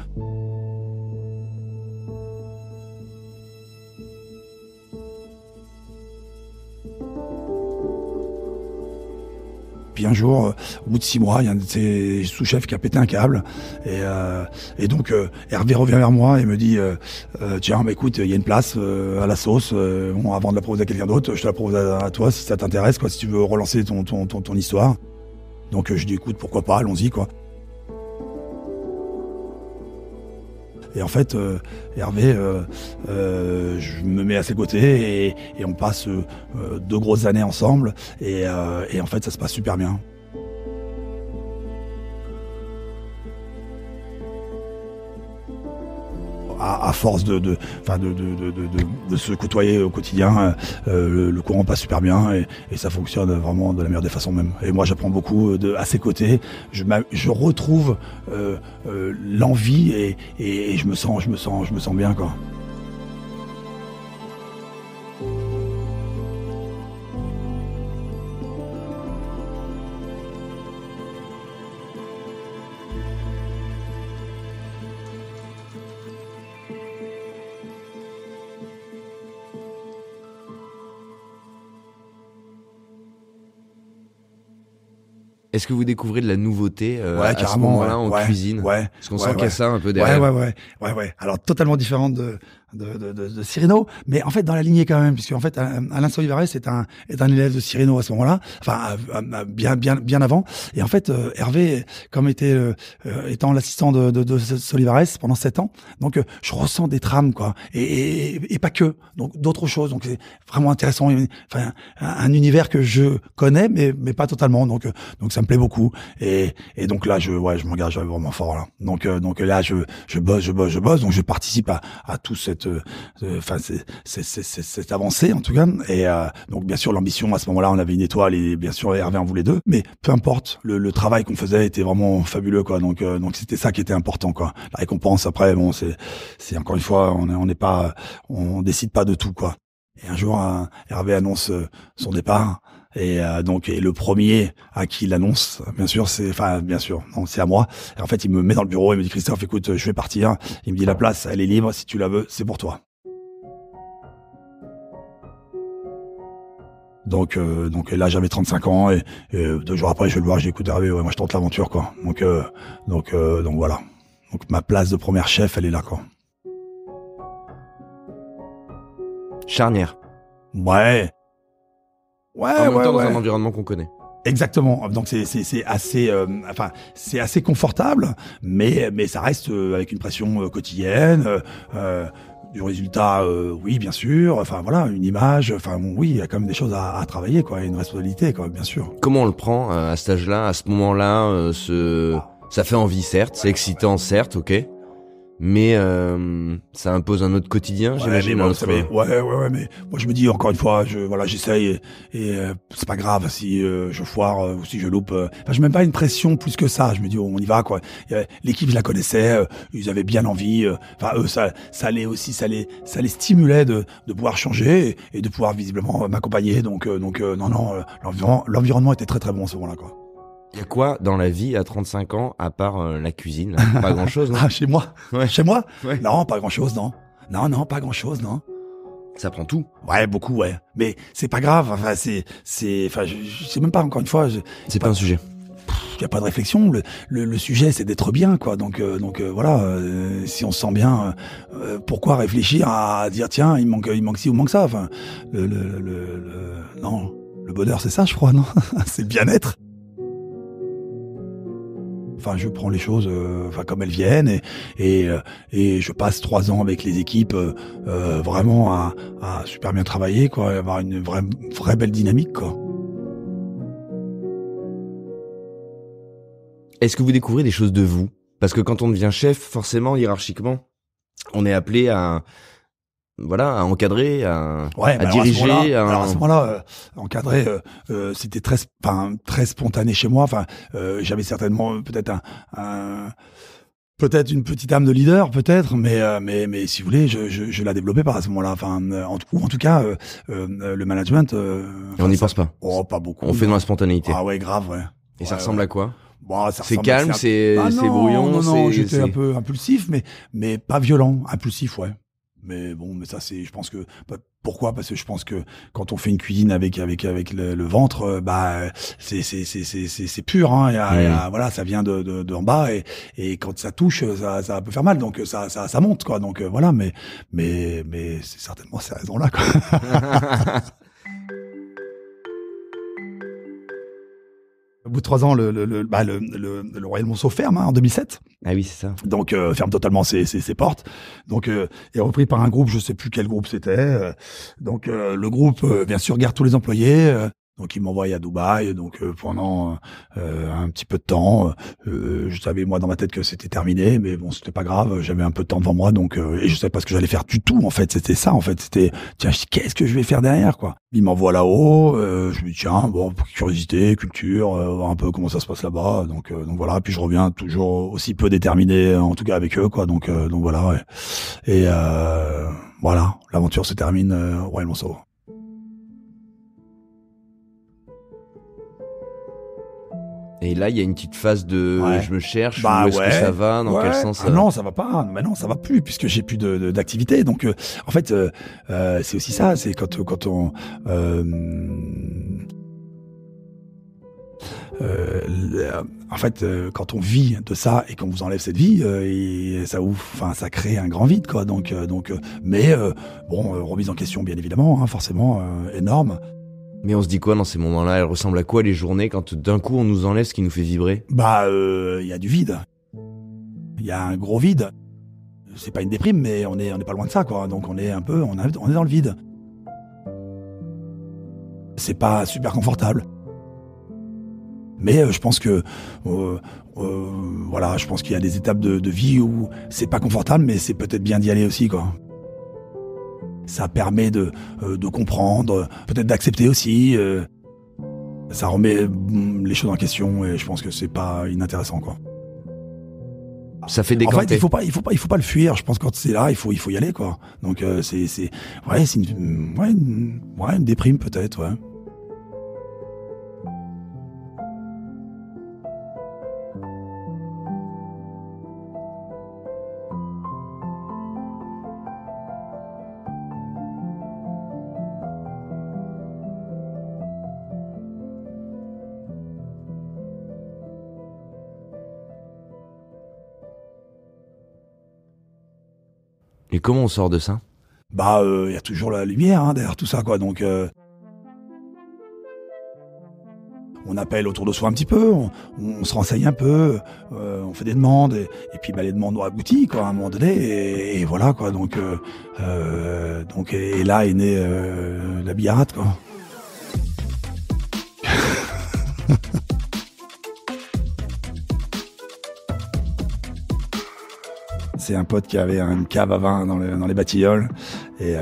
Puis un jour, au bout de 6 mois, il y a un de ses sous-chefs qui a pété un câble. Et donc, Hervé revient vers moi et me dit tiens, écoute, il y a une place à la sauce. Avant de la proposer à quelqu'un d'autre, je te la propose à toi si ça t'intéresse, quoi, si tu veux relancer ton histoire. Donc, je dis écoute, pourquoi pas, allons-y, quoi. Et en fait, Hervé, je me mets à ses côtés et on passe 2 grosses années ensemble. Et en fait, ça se passe super bien. À force de se côtoyer au quotidien, le courant passe super bien et ça fonctionne vraiment de la meilleure des façons même. Et moi, j'apprends beaucoup à ses côtés. Je retrouve l'envie et je me sens bien, quoi. Est-ce que vous découvrez de la nouveauté à ce carrément, moment-là en cuisine? Parce qu'on sent qu'il y a ça un peu derrière. Ouais. Alors totalement différente de Cyrino, mais en fait dans la lignée quand même, puisque en fait Alain Solivares est un élève de Cyrino à ce moment-là, enfin bien avant. Et en fait Hervé, comme étant l'assistant de Solivares pendant 7 ans, donc je ressens des trames, quoi, et pas que, donc d'autres choses. Donc c'est vraiment intéressant. Enfin un univers que je connais, mais pas totalement. Donc ça me plaît beaucoup. Et donc là je m'engage vraiment fort là. Donc là je bosse. Donc je participe à tout cette avancée en tout cas. Et donc bien sûr l'ambition à ce moment-là, on avait une étoile et bien sûr Hervé en voulait 2. Mais peu importe, le travail qu'on faisait était vraiment fabuleux, quoi. Donc c'était ça qui était important, quoi. La récompense après, bon c'est encore une fois, on décide pas de tout, quoi. Et un jour Hervé annonce son départ. Et le premier à qui il annonce, c'est à moi. Et en fait, il me met dans le bureau, il me dit Christophe, écoute, je vais partir. Il me dit la place, elle est libre, si tu la veux, c'est pour toi. Donc là, j'avais 35 ans et 2 jours après, je vais le voir, j'ai dit écoute Hervé, moi je tente l'aventure, quoi. Donc voilà. Donc ma place de première chef, elle est là, quoi. Charnière. Ouais. En même temps, dans un environnement qu'on connaît. Exactement. Donc c'est assez confortable, mais ça reste avec une pression quotidienne. Du résultat, oui, bien sûr. Enfin voilà, une image. Enfin bon, oui, il y a quand même des choses à travailler, quoi, une responsabilité, quoi, bien sûr. Comment on le prend à cet âge-là, à ce moment-là ça fait envie, certes, c'est excitant, certes, ok. Mais ça impose un autre quotidien, j'imagine. Mais mais moi je me dis encore une fois, j'essaye et c'est pas grave si je foire ou si je loupe. Enfin, je mets pas une pression plus que ça. Je me dis on y va, quoi. L'équipe, je la connaissais, ils avaient bien envie. Enfin eux, ça les stimulait de pouvoir changer et de pouvoir visiblement m'accompagner. Donc l'environnement était très très bon à ce moment-là, quoi. Il y a quoi dans la vie à 35 ans à part la cuisine? Pas grand-chose, non? Ah, chez moi? Ouais. Chez moi? Ouais. Non, pas grand-chose, non. Non, pas grand-chose, non. Ça prend tout. Ouais, beaucoup, ouais. Mais c'est pas grave. Enfin, je sais même pas, encore une fois. C'est pas un sujet. Il y a pas de réflexion. Le sujet, c'est d'être bien, quoi. Donc voilà. Si on se sent bien, pourquoi réfléchir à dire tiens, il manque ci ou manque ça. Enfin, non, le bonheur, c'est ça, je crois, non? C'est le bien-être. Enfin, je prends les choses comme elles viennent et je passe 3 ans avec les équipes vraiment à super bien travailler, quoi, et avoir une vraie belle dynamique, quoi. Est-ce que vous découvrez des choses de vous? Parce que quand on devient chef, forcément, hiérarchiquement, on est appelé à encadrer, à diriger. Alors à ce moment-là, encadrer, c'était très spontané chez moi. Enfin, j'avais certainement peut-être Peut-être une petite âme de leader, peut-être, mais si vous voulez, je l'ai développé par à ce moment-là. Enfin, en tout cas, le management. Et on n'y pense pas. Oh, pas beaucoup. On fait dans la spontanéité. Ah ouais, grave, ouais. Et ça ressemble à quoi? Bon, c'est calme, c'est brouillon. Non, j'étais un peu impulsif, mais pas violent, impulsif, ouais. Mais bon, mais ça c'est, je pense que pourquoi? Parce que je pense que quand on fait une cuisine avec le ventre, c'est pur, hein. Voilà, ça vient de en bas et quand ça touche, ça peut faire mal, donc ça monte, quoi. Donc voilà, mais c'est certainement ces raisons-là, quoi. Au bout de 3 ans, le Royal Monceau ferme, hein, en 2007. Ah oui, c'est ça. Donc ferme totalement ses portes. Donc est repris par un groupe, je sais plus quel groupe c'était. Donc le groupe bien sûr garde tous les employés. Donc il m'envoie à Dubaï. Donc pendant un petit peu de temps, je savais moi dans ma tête que c'était terminé, mais bon c'était pas grave. J'avais un peu de temps devant moi, donc et je savais pas ce que j'allais faire du tout. En fait, c'était ça. En fait, c'était tiens, qu'est-ce que je vais faire derrière, quoi. Il m'envoie là-haut. Je me dis tiens, bon, curiosité, culture, voir un peu comment ça se passe là-bas. Donc voilà. Puis je reviens toujours aussi peu déterminé, en tout cas avec eux, quoi. Donc voilà. Ouais. Et voilà, l'aventure se termine au Royal Monceau. Et là, il y a une petite phase de je me cherche, où est-ce que ça va, dans quel sens Non, ça va pas. Mais non, ça va plus puisque j'ai plus d'activité. Donc en fait, c'est aussi ça. C'est quand on en fait, quand on vit de ça et qu'on vous enlève cette vie, et ça crée un grand vide, quoi. Donc, mais bon, remise en question, bien évidemment, hein, forcément, énorme. Mais on se dit quoi dans ces moments-là? Elles ressemblent à quoi les journées quand d'un coup on nous enlève ce qui nous fait vibrer? Il y a du vide. Il y a un gros vide. C'est pas une déprime, mais on est pas loin de ça, quoi. Donc on est dans le vide. C'est pas super confortable. Mais je pense que voilà, je pense qu'il y a des étapes de vie où c'est pas confortable, mais c'est peut-être bien d'y aller aussi, quoi. Ça permet de comprendre, peut-être d'accepter aussi. Ça remet les choses en question et je pense que c'est pas inintéressant, quoi. Ça fait décanter. En fait, il faut pas le fuir. Je pense que quand c'est là, il faut y aller, quoi. Donc c'est une déprime peut-être, ouais. Et comment on sort de ça? Il y a toujours la lumière, hein, derrière tout ça, quoi. Donc on appelle autour de soi un petit peu, on se renseigne un peu, on fait des demandes et puis les demandes ont abouti, quoi, à un moment donné et voilà, quoi. Donc et là est née la Biarrate, quoi. C'est un pote qui avait une cave à vin dans les Batignolles. Et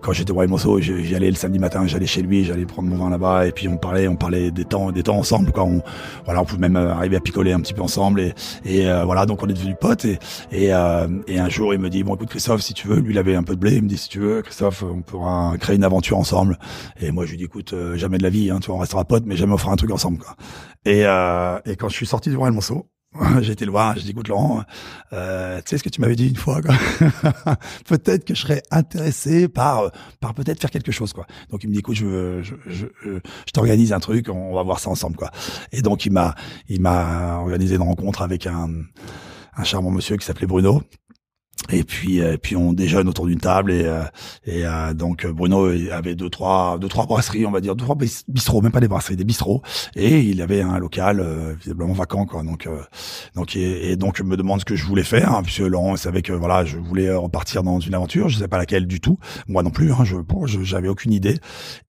quand j'étais au Royal Monceau, j'y allais le samedi matin, j'allais chez lui, j'allais prendre mon vin là-bas. Et puis on parlait des temps ensemble, quoi. On pouvait même arriver à picoler un petit peu ensemble. Et voilà, donc on est devenus potes. Et un jour, il me dit, bon, écoute, Christophe, si tu veux, lui, il avait un peu de blé. Il me dit, si tu veux, Christophe, on pourra créer une aventure ensemble. Et moi, je lui dis, écoute, jamais de la vie, hein, tu vois, on restera potes, mais jamais on fera un truc ensemble, quoi. Et quand je suis sorti du Royal Monceau, j'ai été le voir, j'ai dit, écoute Laurent, tu sais ce que tu m'avais dit une fois, quoi. Peut-être que je serais intéressé par peut-être faire quelque chose, quoi. Donc il me dit, écoute, je t'organise un truc, on va voir ça ensemble, quoi. Et donc il m'a organisé une rencontre avec un charmant monsieur qui s'appelait Bruno. Et puis on déjeune autour d'une table et donc Bruno avait deux trois brasseries, on va dire, 2-3 bistrots, même pas des brasseries, des bistrots, et il avait un local visiblement vacant, quoi. Donc je me demande ce que je voulais faire, hein, puisque Laurent savait que voilà, je voulais repartir dans une aventure, je sais pas laquelle du tout, moi non plus, hein, j'avais aucune idée.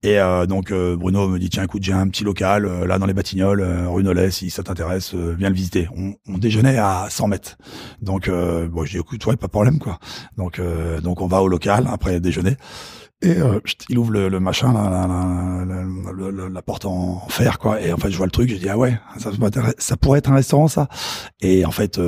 Et donc Bruno me dit, tiens, écoute, j'ai un petit local là dans les Batignolles, rue Nollet, si ça t'intéresse, viens le visiter. On déjeunait à 100 mètres, donc bon, je dis, écoute, ouais, pas de problème, quoi. Donc on va au local après déjeuner et il ouvre le machin, la porte en fer, quoi. Et en fait je vois le truc, je dis, ah ouais, ça pourrait être un restaurant, ça. Et en fait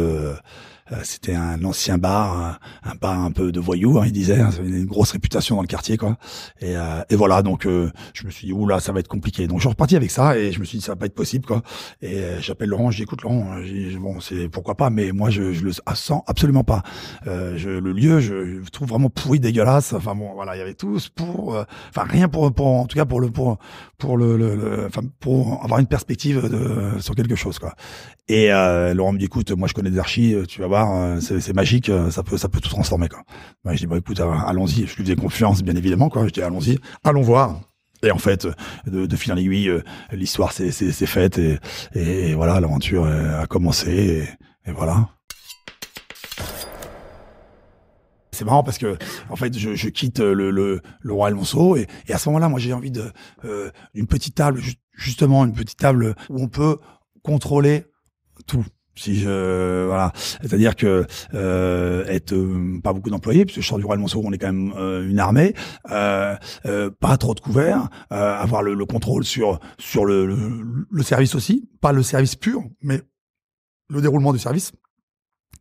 c'était un ancien bar, un bar un peu de voyous, hein, il disait, hein, ça avait une grosse réputation dans le quartier, quoi. Et voilà, donc je me suis dit, oula, ça va être compliqué. Donc je suis reparti avec ça et je me suis dit, ça va pas être possible, quoi. Et j'appelle Laurent, je dis, écoute Laurent, bon, c'est pourquoi pas, mais moi je le sens absolument pas. Le lieu, je trouve vraiment pourri, dégueulasse. Enfin bon, voilà, il y avait tous pour, enfin rien pour en tout cas pour avoir une perspective sur quelque chose, quoi. Et Laurent me dit, écoute, moi je connais des archis, tu vas voir, c'est magique, ça peut tout transformer, quoi. Moi je dis, bon écoute, allons-y. Je lui faisais confiance, bien évidemment, quoi. Je dis, allons-y, allons voir. Et en fait, de fil en aiguille, l'histoire s'est faite et voilà, l'aventure a commencé et voilà. C'est marrant parce que en fait je quitte le Royal Alonso et à ce moment-là moi j'ai envie d'une petite table, justement une petite table où on peut contrôler tout. Voilà, c'est-à-dire que être pas beaucoup d'employés, puisque je sors du Royal Alonso, on est quand même une armée, pas trop de couverts, avoir le contrôle sur le service aussi, pas le service pur, mais le déroulement du service.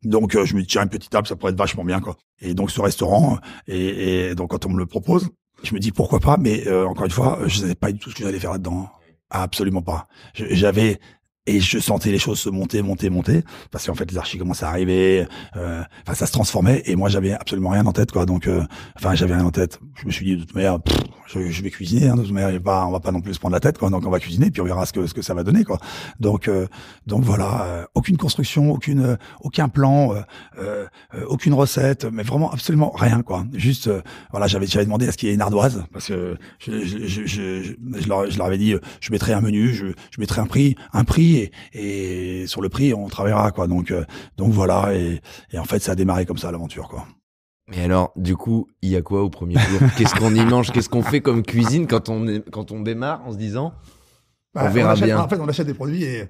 Donc je me dis tiens, une petite table ça pourrait être vachement bien, quoi. Et donc ce restaurant et donc quand on me le propose, je me dis pourquoi pas, mais encore une fois je savais pas du tout ce que j'allais faire là-dedans, absolument pas. Et je sentais les choses se monter, parce qu'en fait les archis commençaient à arriver, enfin ça se transformait et moi j'avais absolument rien en tête, quoi. Donc j'avais rien en tête. Je me suis dit de toute manière, je vais cuisiner, hein, de toute manière on va pas non plus se prendre la tête, quoi. Donc on va cuisiner puis on verra ce que ça va donner, quoi. Donc voilà, aucune construction, aucun plan, aucune recette, mais vraiment absolument rien, quoi. Juste voilà, j'avais demandé à ce qu'il y ait une ardoise parce que je leur avais dit je mettrai un menu, je mettrai un prix et sur le prix on travaillera, quoi. Donc voilà et en fait ça a démarré comme ça l'aventure, quoi. Mais alors du coup il y a quoi au premier jour? Qu'est-ce qu'on y mange? Qu'est-ce qu'on fait comme cuisine quand on démarre en se disant on verra bien? En fait on achète des produits et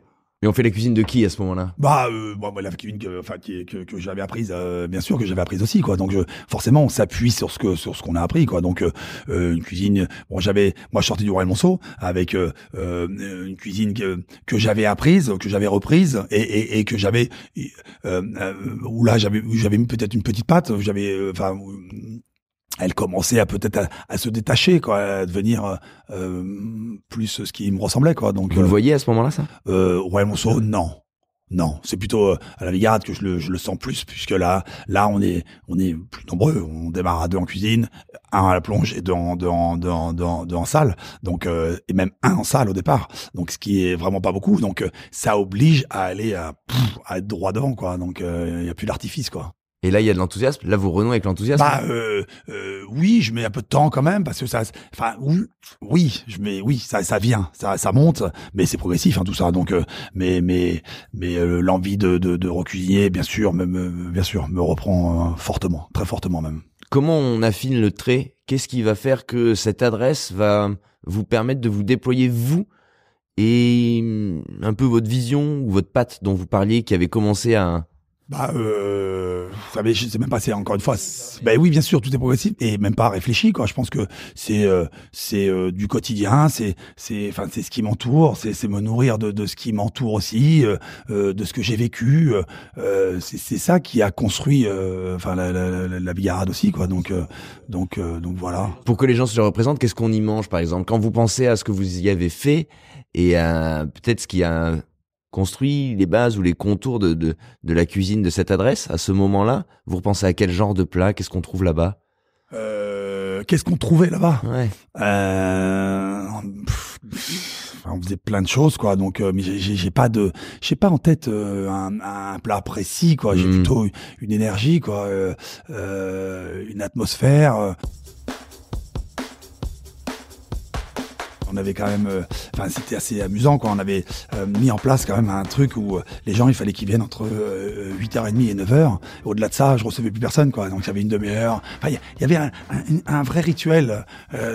on fait la cuisine de qui à ce moment-là? La cuisine que j'avais apprise, bien sûr que j'avais apprise aussi, quoi. Donc forcément on s'appuie sur ce qu'on a appris, quoi. Donc une cuisine, moi je sortais du Royal Monceau avec une cuisine que j'avais apprise, que j'avais reprise et que j'avais où là j'avais mis peut-être une petite pâte, elle commençait à se détacher, quoi, à devenir plus ce qui me ressemblait, quoi. Donc vous le voyez à ce moment-là, ça? Royal Monceau, non, c'est plutôt à la Vigarde que je le sens plus, puisque là on est plus nombreux, on démarre à 2 en cuisine, 1 à la plonge et 2 en salle, donc et même 1 en salle au départ, donc ce qui est vraiment pas beaucoup, donc ça oblige à aller à être droit devant, quoi. Donc il y a plus d'artifice, quoi. Et là, il y a de l'enthousiasme. Là, vous renouez avec l'enthousiasme. Oui, je mets un peu de temps quand même parce que ça vient, ça monte, mais c'est progressif, hein, tout ça. Donc, mais l'envie de recuisiner, bien sûr, me reprend fortement, très fortement même. Comment on affine le trait? Qu'est-ce qui va faire que cette adresse va vous permettre de vous déployer vous et un peu votre vision ou votre patte dont vous parliez, qui avait commencé à vous savez, je sais même pas, c'est encore une fois, oui, bien sûr, tout est progressif et même pas réfléchi, quoi. Je pense que c'est du quotidien, c'est ce qui m'entoure, c'est me nourrir de ce qui m'entoure aussi, de ce que j'ai vécu. C'est ça qui a construit, la Vigarade aussi, quoi. Donc voilà. Pour que les gens se le représentent, qu'est-ce qu'on y mange, par exemple, quand vous pensez à ce que vous y avez fait et à peut-être ce qui a construit les bases ou les contours de la cuisine de cette adresse à ce moment-là, vous repensez à quel genre de plat? Qu'est-ce qu'on trouve là-bas? Qu'est-ce qu'on trouvait là-bas? Ouais. On faisait plein de choses, quoi. Donc, mais j'ai pas en tête un plat précis, quoi. J'ai plutôt une énergie, quoi, une atmosphère. On avait quand même, c'était assez amusant, quoi. On avait mis en place quand même un truc où les gens, il fallait qu'ils viennent entre 8h30 et 9h. Au-delà de ça, je recevais plus personne, quoi. Donc, il y avait une demi-heure. Enfin, il y avait un vrai rituel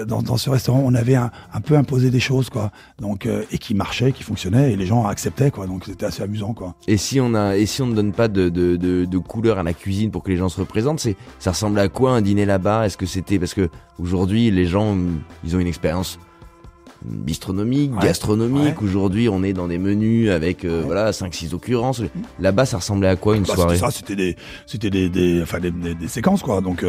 dans ce restaurant. On avait un peu imposé des choses, quoi. Donc, et qui marchaient, qui fonctionnaient, et les gens acceptaient, quoi. Donc, c'était assez amusant, quoi. Et si on ne donne pas de couleur à la cuisine pour que les gens se représentent, ça ressemble à quoi un dîner là-bas? Est-ce que c'était parce que aujourd'hui les gens, ils ont une expérience bistronomiques, gastronomiques. Aujourd'hui, on est dans des menus avec voilà 5-6 occurrences. Là-bas, ça ressemblait à quoi une soirée? C'était des séquences quoi. Donc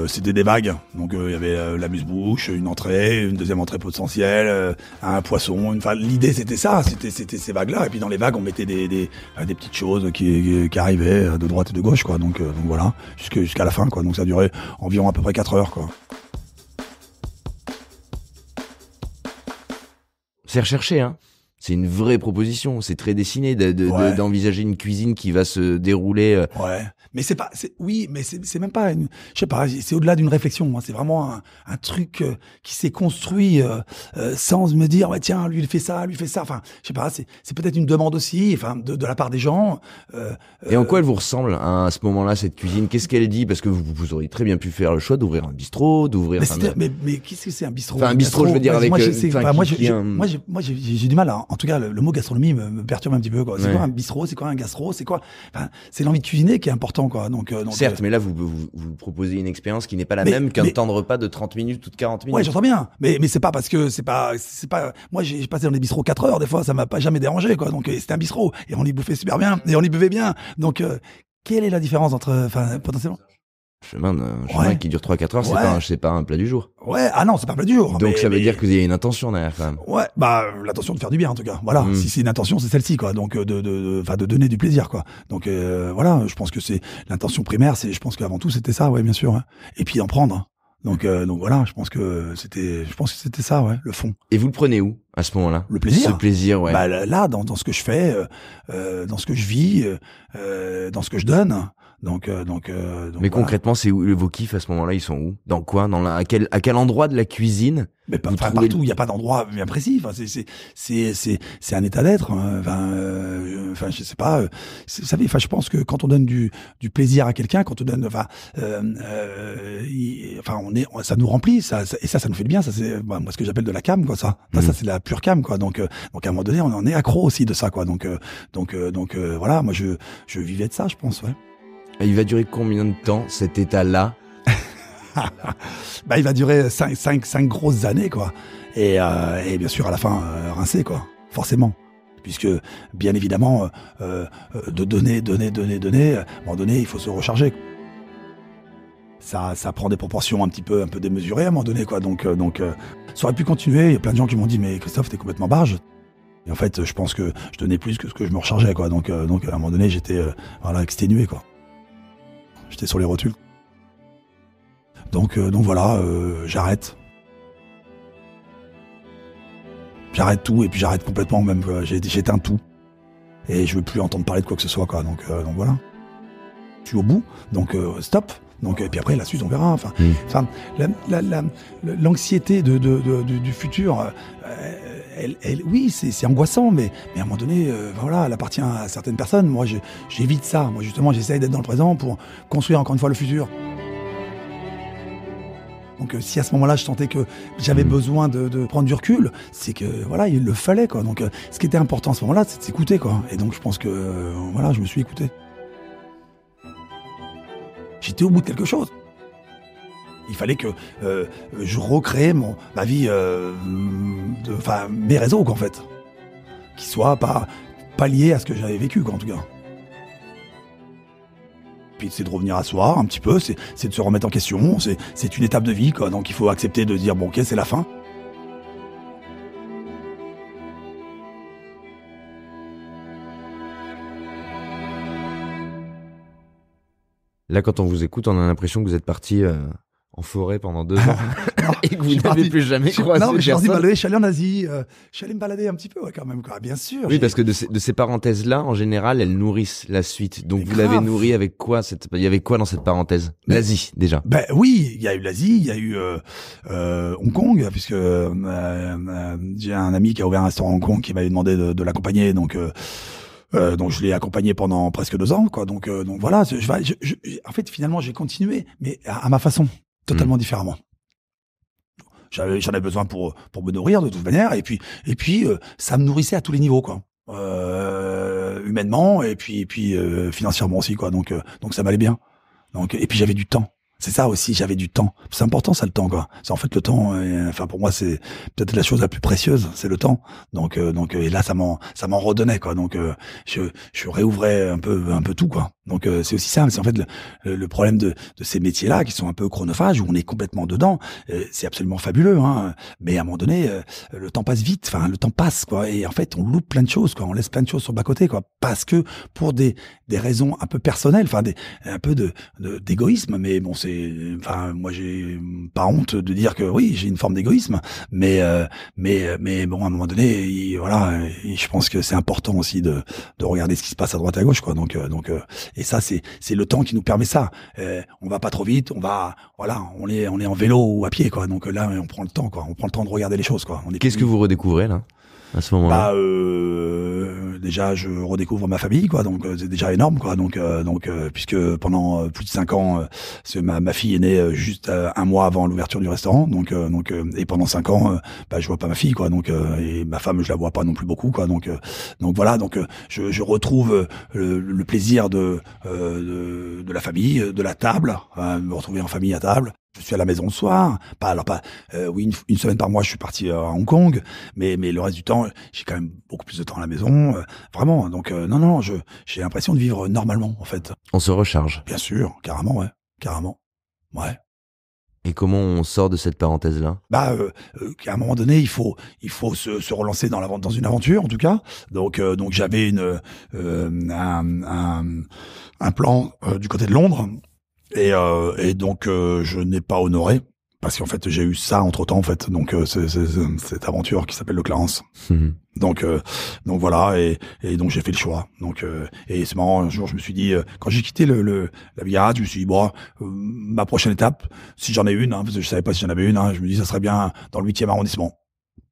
c'était des vagues. Donc il y avait l'amuse-bouche, une entrée, une deuxième entrée potentielle, un poisson. Enfin l'idée c'était ça, c'était ces vagues-là. Et puis dans les vagues, on mettait des petites choses qui arrivaient de droite et de gauche quoi. Donc voilà, jusqu'à la fin quoi. Donc ça durait environ à peu près 4 heures quoi. C'est recherché, hein. C'est une vraie proposition. C'est très dessiné d'envisager une cuisine qui va se dérouler. Ouais. Mais c'est même pas je sais pas, c'est au-delà d'une réflexion. Hein. C'est vraiment un truc qui s'est construit sans me dire, ouais, tiens, lui il fait ça. Enfin, je sais pas, c'est peut-être une demande aussi, enfin, de la part des gens. Et en quoi elle vous ressemble à ce moment-là, cette cuisine? Qu'est-ce qu'elle dit? Parce que vous auriez très bien pu faire le choix d'ouvrir un bistrot, Mais qu'est-ce que c'est un bistrot? Enfin, un bistrot, je veux dire, avec. Moi, j'ai du mal. En tout cas, le mot gastronomie me perturbe un petit peu. Quoi. C'est quoi un bistrot? C'est quoi un gastro? C'est quoi? Enfin, c'est l'envie de cuisiner qui est important, quoi. Donc certes, mais là, vous proposez une expérience qui n'est pas la même qu'un temps de repas de 30 minutes ou de 40 minutes. Ouais, j'entends bien. Mais c'est pas parce que c'est pas. Moi, j'ai passé dans des bistrots 4 heures. Des fois, ça m'a pas jamais dérangé, quoi. Donc c'était un bistrot et on y bouffait super bien et on y buvait bien. Donc quelle est la différence entre, enfin, potentiellement? Un chemin qui dure 3-4 heures, c'est pas un plat du jour. Ouais, non, c'est pas un plat du jour. Donc ça veut dire que vous avez une intention derrière, quand même. Ouais, l'intention de faire du bien, en tout cas. Voilà. Si c'est une intention, c'est celle-ci, quoi. Donc, de donner du plaisir, quoi. Donc, voilà. Je pense que c'est l'intention primaire, je pense qu'avant tout, c'était ça, ouais, bien sûr. Hein. Et puis d'en prendre. Donc voilà, je pense que c'était ça, ouais, le fond. Et vous le prenez où, à ce moment-là? Le plaisir. Ce plaisir, ouais. Là, dans ce que je fais, dans ce que je vis, dans ce que je donne. Donc mais concrètement, c'est où vos kiffs à ce moment-là? Ils sont où? Dans quoi? À quel endroit de la cuisine? Mais partout. Il n'y a pas d'endroit bien précis. Enfin, c'est un état d'être. Hein. Enfin, je sais pas. Vous savez, enfin, je pense que quand on donne du plaisir à quelqu'un, quand on donne, ça nous remplit. Et ça nous fait du bien. Ça, c'est moi ce que j'appelle de la cam, quoi. Ça c'est de la pure cam, quoi. Donc à un moment donné, on en est accro aussi de ça, quoi. Donc voilà. Moi, je vivais de ça, je pense, ouais. Et il va durer combien de temps, cet état-là? Il va durer 5 grosses années, quoi. Et bien sûr, à la fin, rincé, quoi. Forcément. Puisque, bien évidemment, de donner, à un moment donné, il faut se recharger. Ça prend des proportions un peu démesurées à un moment donné, quoi. Donc, ça aurait pu continuer. Il y a plein de gens qui m'ont dit, mais Christophe, t'es complètement barge. Et en fait, je pense que je donnais plus que ce que je me rechargeais, quoi. Donc, à un moment donné, j'étais, exténué, quoi. J'étais sur les rotules. Donc voilà, j'arrête. J'arrête tout et puis j'arrête complètement même. J'éteins tout et je veux plus entendre parler de quoi que ce soit, quoi. Donc voilà. Je suis au bout, donc stop. Donc et puis après la suite on verra. Enfin, l'anxiété du futur. Oui, c'est angoissant, mais à un moment donné, voilà, elle appartient à certaines personnes. Moi, j'évite ça. Moi, justement, j'essaye d'être dans le présent pour construire encore une fois le futur. Donc, si à ce moment-là, je sentais que j'avais besoin de prendre du recul, c'est que voilà, il le fallait, quoi. Donc, ce qui était important à ce moment-là, c'est de s'écouter, quoi. Et donc, je pense que voilà, je me suis écouté. J'étais au bout de quelque chose. Il fallait que je recrée ma vie, mes réseaux, quoi, en fait, qui soient pas liés à ce que j'avais vécu, quoi, en tout cas. Puis c'est de revenir à soi un petit peu, c'est de se remettre en question, c'est une étape de vie, quoi. Donc il faut accepter de dire bon, ok, c'est la fin. Là, quand on vous écoute, on a l'impression que vous êtes parti en forêt pendant 2 ans et que vous n'avez plus jamais croisé non, mais personne. Je suis allé en Asie, je suis allé me balader un petit peu, ouais, quand même, quoi. Bien sûr. Oui, parce que de ces parenthèses-là, en général, elles nourrissent la suite. Donc vous l'avez nourri avec quoi? Il y avait quoi dans cette parenthèse? L'Asie, déjà. Oui, il y a eu l'Asie, il y a eu Hong Kong, puisque j'ai un ami qui a ouvert un restaurant à Hong Kong qui m'avait demandé de l'accompagner, donc je l'ai accompagné pendant presque 2 ans, quoi. Donc voilà, en fait, finalement, j'ai continué, mais à ma façon, totalement différemment. J'en avais besoin pour me nourrir de toute manière, et puis ça me nourrissait à tous les niveaux, quoi. Humainement et puis financièrement aussi, quoi. Donc ça m'allait bien. Donc et puis j'avais du temps. C'est ça aussi, j'avais du temps. C'est important ça, le temps, quoi. C'est en fait le temps. Enfin pour moi c'est peut-être la chose la plus précieuse, c'est le temps. Donc et là ça m'en redonnait, quoi. Donc je réouvrais un peu tout, quoi. Donc c'est aussi ça. C'est en fait le problème de ces métiers-là qui sont un peu chronophages où on est complètement dedans. C'est absolument fabuleux, hein. Mais à un moment donné, le temps passe vite. Enfin le temps passe, quoi. Et en fait on loupe plein de choses, quoi. On laisse plein de choses sur le bas-côté, quoi. Parce que pour des raisons un peu personnelles, enfin un peu d'égoïsme. Mais bon enfin moi j'ai pas honte de dire que oui j'ai une forme d'égoïsme, mais bon à un moment donné je pense que c'est important aussi de regarder ce qui se passe à droite et à gauche, quoi. Donc et ça c'est le temps qui nous permet ça. On va pas trop vite, on est en vélo ou à pied, quoi. Donc là on prend le temps, quoi. On prend le temps de regarder les choses, quoi. Qu'est-ce que vous redécouvrez là à ce moment-là? Déjà je redécouvre ma famille, quoi. Donc c'est déjà énorme, quoi. Donc puisque pendant plus de 5 ans ma fille est née juste un mois avant l'ouverture du restaurant. Donc et pendant 5 ans je vois pas ma fille, quoi. Donc et ma femme je la vois pas non plus beaucoup, quoi. Donc voilà, donc je retrouve le plaisir de la famille, de la table, me retrouver en famille à table. Je suis à la maison le soir, une semaine par mois je suis parti à Hong Kong, mais le reste du temps j'ai quand même beaucoup plus de temps à la maison, vraiment. Donc non, j'ai l'impression de vivre normalement, en fait. On se recharge. Bien sûr, carrément, ouais. Et comment on sort de cette parenthèse-là? À un moment donné, il faut se relancer dans une aventure, en tout cas. Donc j'avais un plan du côté de Londres. Et donc je n'ai pas honoré parce qu'en fait j'ai eu ça entre-temps, en fait. Donc c'est cette aventure qui s'appelle le Clarence. Donc voilà, et donc j'ai fait le choix. Donc et c'est marrant, un jour je me suis dit quand j'ai quitté la Biarritz, je me suis dit ma prochaine étape, si j'en ai une, parce que je savais pas si j'en avais une, je me dis ça serait bien dans le 8e arrondissement.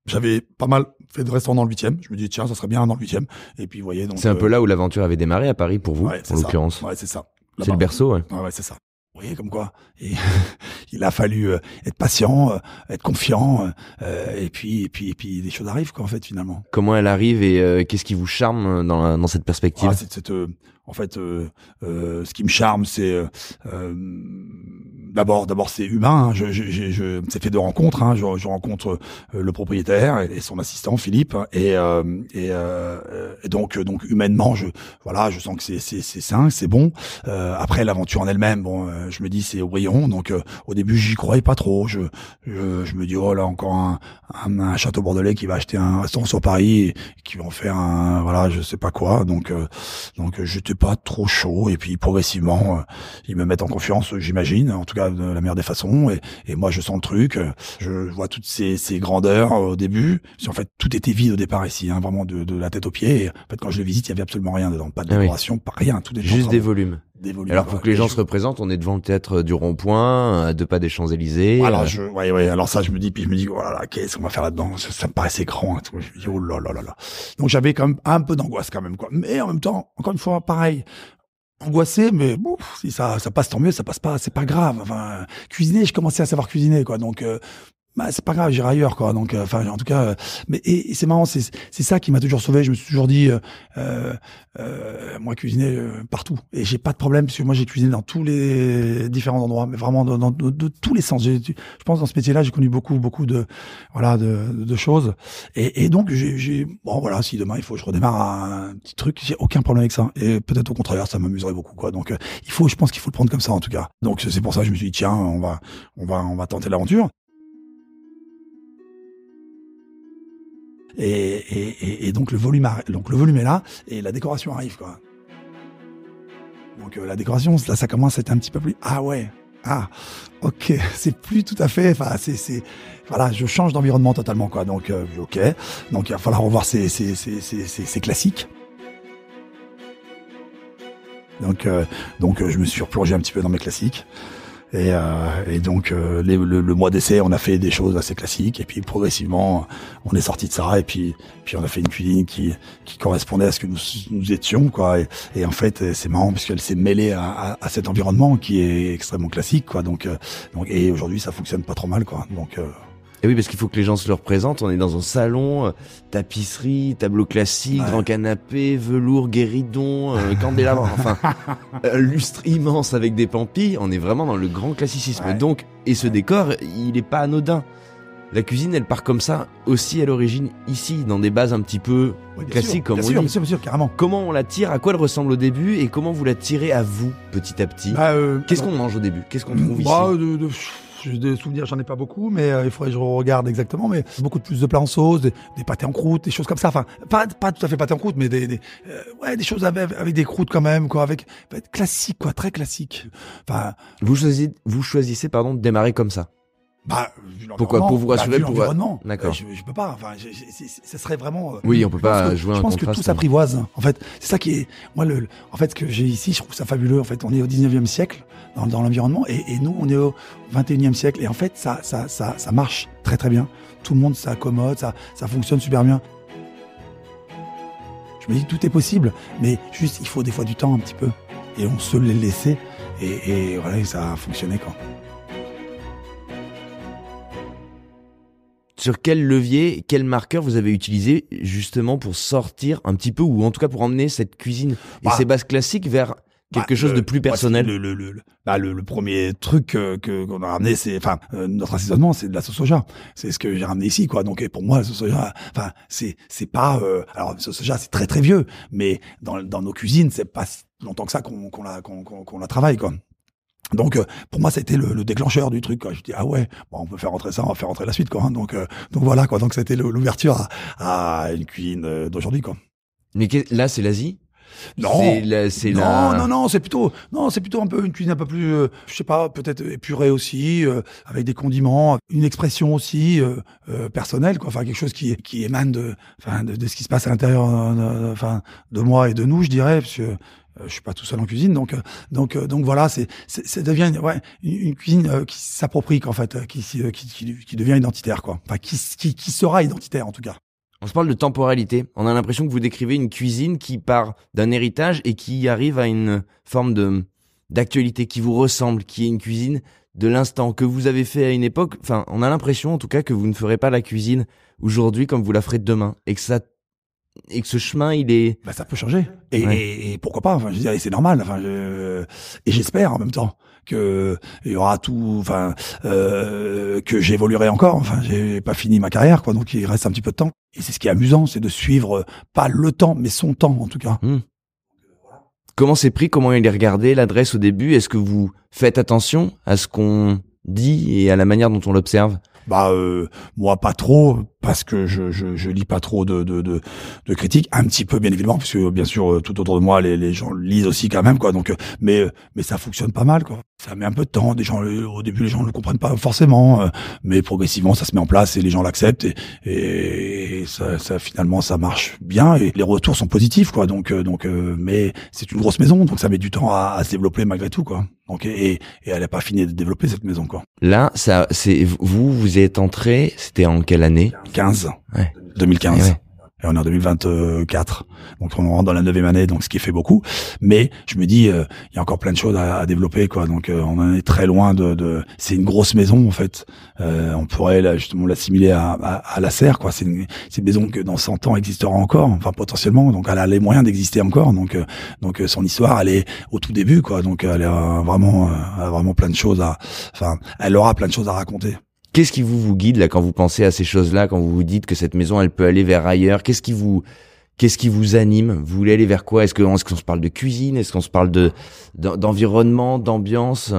J'avais pas mal fait de restaurants dans le 8e. Je me dis tiens, ça serait bien dans le 8e. Et puis vous voyez, donc c'est un peu là où l'aventure avait démarré à Paris pour vous, en l'occurrence. Ouais, c'est ça. Là-bas. C'est le berceau, ouais. Ouais, c'est ça. Vous voyez, comme quoi. Et il a fallu être patient, être confiant, et puis les choses arrivent, quoi, en fait, finalement. Comment elle arrive et qu'est-ce qui vous charme dans cette perspective? En fait, ce qui me charme, c'est d'abord c'est humain. C'est fait de rencontres. Je rencontre le propriétaire et son assistant Philippe, et donc humainement, je sens que c'est sain, c'est bon. Après l'aventure en elle-même, je me dis c'est brillant. Donc au début j'y croyais pas trop. Je me dis oh là encore un château bordelais qui va acheter un restaurant sur Paris et qui va en faire je sais pas quoi. Donc j'étais pas trop chaud, et puis progressivement ils me mettent en confiance, j'imagine, en tout cas de la meilleure des façons, et moi je sens le truc, je vois toutes ces grandeurs au début, parce qu'en fait tout était vide au départ ici, vraiment de la tête aux pieds, et en fait quand je le visite il y avait absolument rien dedans, pas de décoration, pas rien, tout était juste des volumes. Alors pour que les gens se se représentent, on est devant le théâtre du Rond-Point, à 2 pas des Champs-Élysées. Alors alors ça je me dis oh là là, qu'est-ce qu'on va faire là-dedans, ça me paraissait grand, et tout. Je me dis oh là là là là. Donc j'avais quand même un peu d'angoisse quand même, quoi. Mais en même temps, encore une fois, pareil, angoissé, mais bon, si ça passe tant mieux, ça passe pas, c'est pas grave. Enfin, cuisiner, je commençais à savoir cuisiner, quoi. Donc c'est pas grave, j'irai ailleurs, quoi. Donc en tout cas, mais et c'est marrant, c'est ça qui m'a toujours sauvé. Je me suis toujours dit moi cuisiner partout, et j'ai pas de problème, parce que moi j'ai cuisiné dans tous les différents endroits, mais vraiment de tous les sens. Je pense dans ce métier-là, j'ai connu beaucoup de choses, et donc si demain il faut que je redémarre un petit truc, j'ai aucun problème avec ça, et peut-être au contraire ça m'amuserait beaucoup, quoi. Donc je pense qu'il faut le prendre comme ça, en tout cas. Donc c'est pour ça que je me suis dit tiens, on va tenter l'aventure. Et donc le volume est là, et la décoration arrive, quoi. Donc la décoration, là ça commence à être un petit peu plus ok, c'est plus tout à fait, je change d'environnement totalement, quoi. Donc ok, donc il va falloir revoir ces classiques. Donc je me suis replongé un petit peu dans mes classiques. Et donc le mois d'essai, on a fait des choses assez classiques, et puis progressivement on est sorti de ça, et puis on a fait une cuisine qui correspondait à ce que nous étions, quoi. Et en fait c'est marrant parce qu'elle s'est mêlée à cet environnement qui est extrêmement classique, quoi. Donc et aujourd'hui ça fonctionne pas trop mal, quoi. Donc Et oui, parce qu'il faut que les gens se le représentent. On est dans un salon, tapisserie, tableau classique, grand canapé, velours, guéridon, candélabre, enfin, lustre immense avec des pampilles. On est vraiment dans le grand classicisme. Donc, et ce décor, il est pas anodin. La cuisine, elle part comme ça aussi à l'origine ici, dans des bases un petit peu classiques, comme on dit. Bien sûr, carrément. Comment on la tire, à quoi elle ressemble au début, et comment vous la tirez à vous, petit à petit. Qu'est-ce qu'on mange au début? Qu'est-ce qu'on trouve ici? J'ai des souvenirs, j'en ai pas beaucoup, mais il faudrait que je regarde exactement. Mais beaucoup plus de plats en sauce, des pâtés en croûte, des choses comme ça. Enfin, pas tout à fait pâtés en croûte, mais des choses avec des croûtes quand même, quoi, avec classique, quoi, très classique. Enfin, vous choisissez, de démarrer comme ça. Pourquoi? Pour vous rassurer, pour l'environnement. D'accord. Je peux pas. Enfin, ça serait vraiment. Oui, on peut pas jouer un contraste. Je pense que tout s'apprivoise. En fait, c'est ça qui est. Moi, en fait, ce que j'ai ici, je trouve ça fabuleux. En fait, on est au 19e siècle dans l'environnement, et nous, on est au 21e siècle. Et en fait, ça marche très très bien. Tout le monde s'accommode, ça fonctionne super bien. Je me dis, tout est possible, mais juste, il faut des fois du temps un petit peu, et on se les laisser, et voilà, et ça a fonctionné, quoi. Sur quel levier, quel marqueur vous avez utilisé justement pour sortir un petit peu, ou en tout cas pour emmener cette cuisine et ces bases classiques vers quelque chose de plus personnel? Le premier truc qu'on a ramené, c'est, notre assaisonnement, c'est de la sauce soja. C'est ce que j'ai ramené ici, quoi. Donc, et pour moi, la sauce soja, c'est pas, alors, la sauce soja, c'est très très vieux, mais dans nos cuisines, c'est pas si longtemps que ça qu'on la travaille, quoi. Donc pour moi, c'était le déclencheur du truc, quoi. Je dis on peut faire rentrer ça, on va faire rentrer la suite, quoi. Donc voilà, quoi. Donc c'était l'ouverture à une cuisine d'aujourd'hui, quoi. Mais là, c'est l'Asie? Non, c'est plutôt un peu une cuisine un peu plus, je sais pas, peut-être épurée aussi, avec des condiments, une expression aussi personnelle, quoi. Enfin, quelque chose qui émane de ce qui se passe à l'intérieur, de moi et de nous, je dirais, parce que je suis pas tout seul en cuisine, donc voilà, ça devient une cuisine qui s'approprie, en fait, qui devient identitaire, quoi. Enfin, qui sera identitaire, en tout cas. On se parle de temporalité. On a l'impression que vous décrivez une cuisine qui part d'un héritage et qui arrive à une forme d'actualité qui vous ressemble, qui est une cuisine de l'instant que vous avez fait à une époque. Enfin, on a l'impression, en tout cas, que vous ne ferez pas la cuisine aujourd'hui comme vous la ferez demain, et que ce chemin, il est... ça peut changer. Et pourquoi pas? Enfin, je veux dire, c'est normal. Enfin, et j'espère en même temps que il y aura tout, que j'évoluerai encore. Enfin, j'ai pas fini ma carrière, quoi. Donc il reste un petit peu de temps. Et c'est ce qui est amusant, c'est de suivre pas le temps, mais son temps, en tout cas. Comment c'est pris? Comment il est regardé, l'adresse au début? Est-ce que vous faites attention à ce qu'on dit et à la manière dont on l'observe? Moi pas trop, parce que je lis pas trop de critiques, un petit peu bien évidemment, parce que bien sûr tout autour de moi les gens lisent aussi quand même, quoi. Donc mais ça fonctionne pas mal, quoi. Ça met un peu de temps, au début les gens ne le comprennent pas forcément, mais progressivement ça se met en place et les gens l'acceptent, et ça finalement ça marche bien, et les retours sont positifs, quoi. Donc mais c'est une grosse maison, donc ça met du temps à se développer malgré tout, quoi. Donc et elle a pas fini de développer cette maison, quoi. Là, vous êtes entré, c'était en quelle année? 2015. Et on est en 2024. Donc on rentre dans la 9e année, donc ce qui fait beaucoup. Mais je me dis, il y a encore plein de choses à développer, quoi. Donc on en est très loin c'est une grosse maison, en fait. On pourrait là, justement l'assimiler à la Serre, quoi. C'est une maison que dans 100 ans existera encore, enfin potentiellement. Donc elle a les moyens d'exister encore. Donc son histoire, elle est au tout début, quoi. Donc elle a vraiment plein de choses elle aura plein de choses à raconter. Qu'est-ce qui vous guide là quand vous pensez à ces choses-là, quand vous vous dites que cette maison elle peut aller vers ailleurs? Qu'est-ce qui vous anime? Vous voulez aller vers quoi? Est-ce qu'on se parle de cuisine? Est-ce qu'on se parle d'environnement, d'ambiance?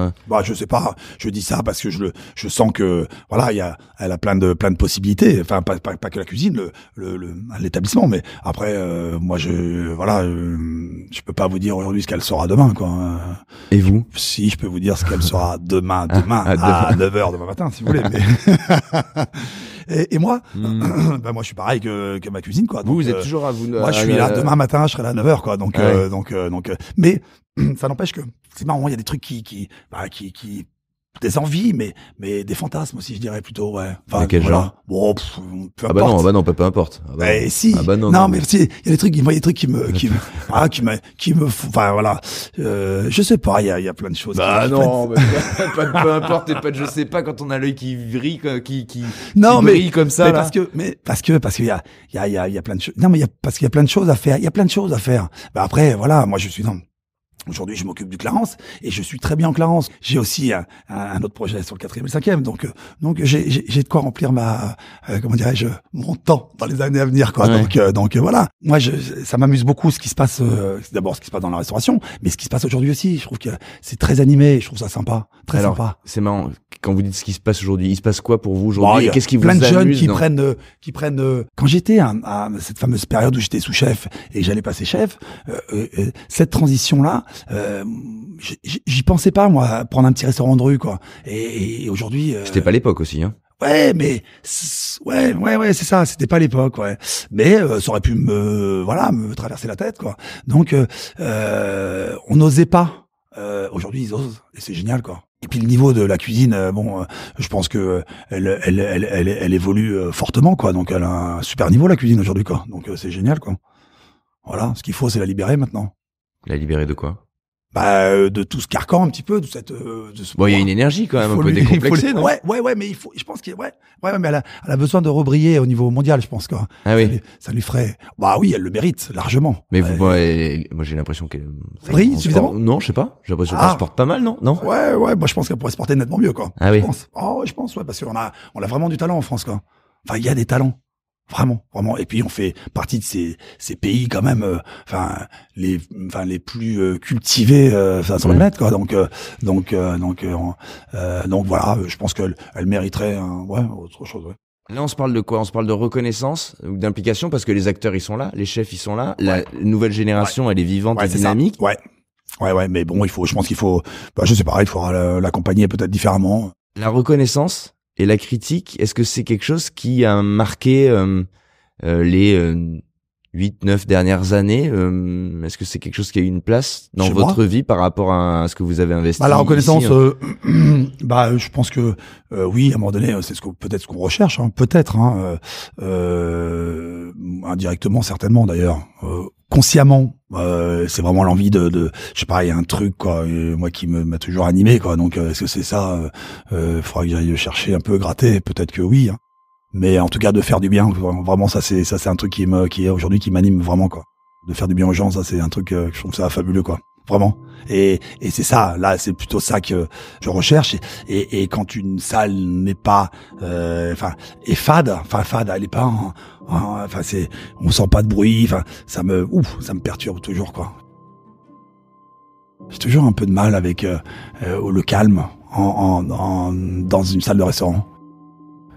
Je sais pas. Je dis ça parce que je sens que voilà, elle a plein de possibilités. Enfin, pas que la cuisine, l'établissement, mais après, moi, je peux pas vous dire aujourd'hui ce qu'elle sera demain, quoi. Et vous? Si, je peux vous dire ce qu'elle sera demain à 9h demain matin, si vous voulez. Mais et moi, moi, je suis pareil que ma cuisine, quoi. Donc, vous êtes toujours à vous. Moi, je suis là demain matin, je serai là à 9h, quoi. Donc, mais ça n'empêche que c'est marrant, il y a des trucs qui des envies, mais des fantasmes aussi, je dirais plutôt, ouais. Enfin, quel genre? Bon, peu importe. Ah bah non, peu importe. Ah bah si. Ah bah non, mais il y a des trucs, qui me, enfin voilà. Je sais pas, il y a plein de choses. Bah non, pas de peu importe et pas de je sais pas quand on a l'œil qui brille, qui brille comme ça. Mais là. parce qu'il y a plein de choses. Non, mais parce qu'il y a plein de choses à faire. Il y a plein de choses à faire. Bah après, voilà, moi je suis dans. Aujourd'hui, je m'occupe du Clarence et je suis très bien en Clarence. J'ai aussi un autre projet sur le 4e et le 5e, donc j'ai de quoi remplir comment dirais-je, mon temps dans les années à venir, quoi. Ouais. Donc voilà. Moi, ça m'amuse beaucoup ce qui se passe. D'abord, ce qui se passe dans la restauration, mais ce qui se passe aujourd'hui aussi. Je trouve que c'est très animé. Je trouve ça sympa, très sympa. C'est marrant. Quand vous dites ce qui se passe aujourd'hui, il se passe quoi pour vous aujourd'hui? Qu'est-ce qui vous amuse? Plein de jeunes qui prennent. Quand j'étais à cette fameuse période où j'étais sous-chef et que j'allais passer chef, cette transition-là. J'y pensais pas, moi, prendre un petit restaurant de rue, quoi. Et aujourd'hui. C'était pas l'époque aussi, hein. Ouais, mais ouais, c'est ça. C'était pas l'époque, ouais. Mais ça aurait pu me traverser la tête, quoi. Donc, on n'osait pas. Aujourd'hui, ils osent, et c'est génial, quoi. Et puis le niveau de la cuisine, je pense que elle évolue fortement, quoi. Donc, elle a un super niveau, la cuisine aujourd'hui, quoi. Donc, c'est génial, quoi. Voilà. Ce qu'il faut, c'est la libérer maintenant. La libérer de quoi? De tout ce carcan un petit peu, de cette. Bon, il y a une énergie quand même un peu décomplexée, non? Ouais, mais je pense qu'il, ouais, mais elle a besoin de rebriller au niveau mondial, je pense, quoi. Ah oui. Ça lui ferait. Bah oui, elle le mérite largement. Mais moi, j'ai l'impression qu'elle brille suffisamment. Non, je sais pas. J'ai l'impression qu'elle se porte pas mal, non? Ouais, moi je pense qu'elle pourrait se porter nettement mieux, quoi. Ah oui. Je pense, ouais, parce qu'on a vraiment du talent en France, quoi. Enfin, il y a des talents. Vraiment. Et puis on fait partie de ces pays quand même, les plus cultivés, sur le net, quoi. Donc voilà, je pense qu'elle mériterait, autre chose. Ouais. Là, on se parle de quoi? On se parle de reconnaissance ou d'implication parce que les acteurs ils sont là, les chefs ils sont là, la nouvelle génération elle est vivante et dynamique. Ouais, mais bon, je pense qu'il faut, je sais pas, il faudra l'accompagner peut-être différemment. La reconnaissance. Et la critique, est-ce que c'est quelque chose qui a marqué les 8-9 dernières années? Est-ce que c'est quelque chose qui a eu une place dans votre vie par rapport à ce que vous avez investi? La reconnaissance, ici, je pense que oui, à un moment donné, c'est peut-être ce qu'on recherche, hein, peut-être, hein, indirectement, certainement d'ailleurs. Consciemment, c'est vraiment l'envie de je sais pas, il y a un truc, quoi, moi qui m'a toujours animé, quoi. Donc est-ce que c'est ça? Faudra que j'aille chercher un peu, gratter, peut-être que oui, hein. Mais en tout cas de faire du bien, vraiment ça c'est un truc qui aujourd'hui qui m'anime vraiment, quoi. De faire du bien aux gens, ça c'est un truc je trouve ça fabuleux, quoi. Vraiment. Et c'est ça, là c'est plutôt ça que je recherche, et quand une salle n'est pas est fade, elle est pas on sent pas de bruit, ça me perturbe toujours, quoi. J'ai toujours un peu de mal avec le calme dans une salle de restaurant.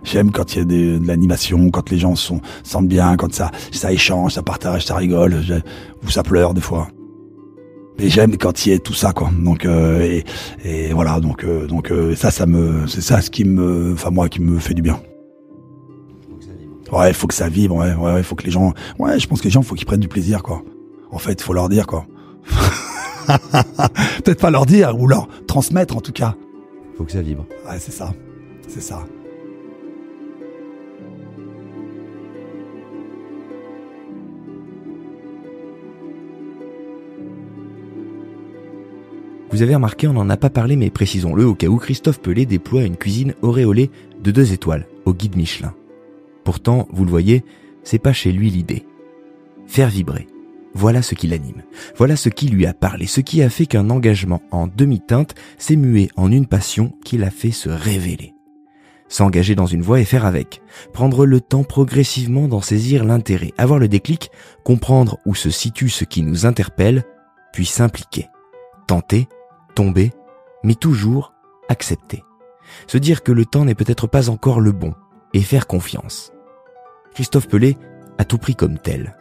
J'aime quand il y a de l'animation, quand les gens sentent bien, quand ça échange, ça partage, ça rigole, ou ça pleure des fois. Mais j'aime quand il y a tout ça, quoi. Donc et voilà, donc ça c'est ça ce qui me fait du bien. Ouais, faut que ça vibre, ouais, faut que les gens, je pense que les gens, faut qu'ils prennent du plaisir, quoi. En fait, faut leur dire, quoi. Peut-être pas leur dire, ou leur transmettre, en tout cas. Faut que ça vibre. Ouais, c'est ça. Vous avez remarqué, on n'en a pas parlé, mais précisons-le au cas où, Christophe Pelé déploie une cuisine auréolée de 2 étoiles au guide Michelin. Pourtant, vous le voyez, c'est pas chez lui l'idée. Faire vibrer. Voilà ce qui l'anime. Voilà ce qui lui a parlé, ce qui a fait qu'un engagement en demi-teinte s'est mué en une passion qui l'a fait se révéler. S'engager dans une voie et faire avec. Prendre le temps progressivement d'en saisir l'intérêt, avoir le déclic, comprendre où se situe ce qui nous interpelle, puis s'impliquer. Tenter, tomber, mais toujours accepter. Se dire que le temps n'est peut-être pas encore le bon et faire confiance. Christophe Pelé a tout pris comme tel.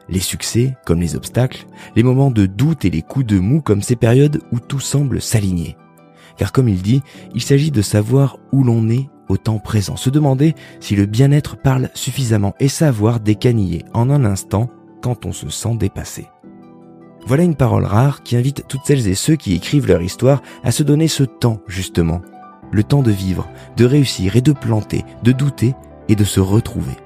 Les succès comme les obstacles, les moments de doute et les coups de mou comme ces périodes où tout semble s'aligner. Car comme il dit, il s'agit de savoir où l'on est au temps présent, se demander si le bien-être parle suffisamment et savoir décaniller en un instant quand on se sent dépassé. Voilà une parole rare qui invite toutes celles et ceux qui écrivent leur histoire à se donner ce temps, justement, le temps de vivre, de réussir et de planter, de douter et de se retrouver.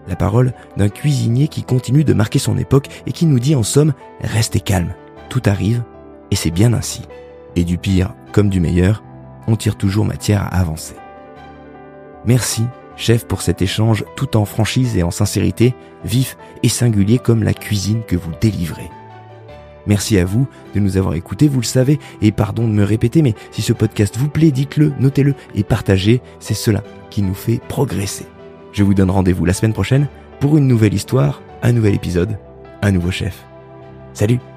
La parole d'un cuisinier qui continue de marquer son époque et qui nous dit en somme « Restez calme, tout arrive et c'est bien ainsi ». Et du pire comme du meilleur, on tire toujours matière à avancer. Merci, chef, pour cet échange tout en franchise et en sincérité, vif et singulier comme la cuisine que vous délivrez. Merci à vous de nous avoir écoutés, vous le savez, et pardon de me répéter, mais si ce podcast vous plaît, dites-le, notez-le et partagez, c'est cela qui nous fait progresser. Je vous donne rendez-vous la semaine prochaine pour une nouvelle histoire, un nouvel épisode, un nouveau chef. Salut!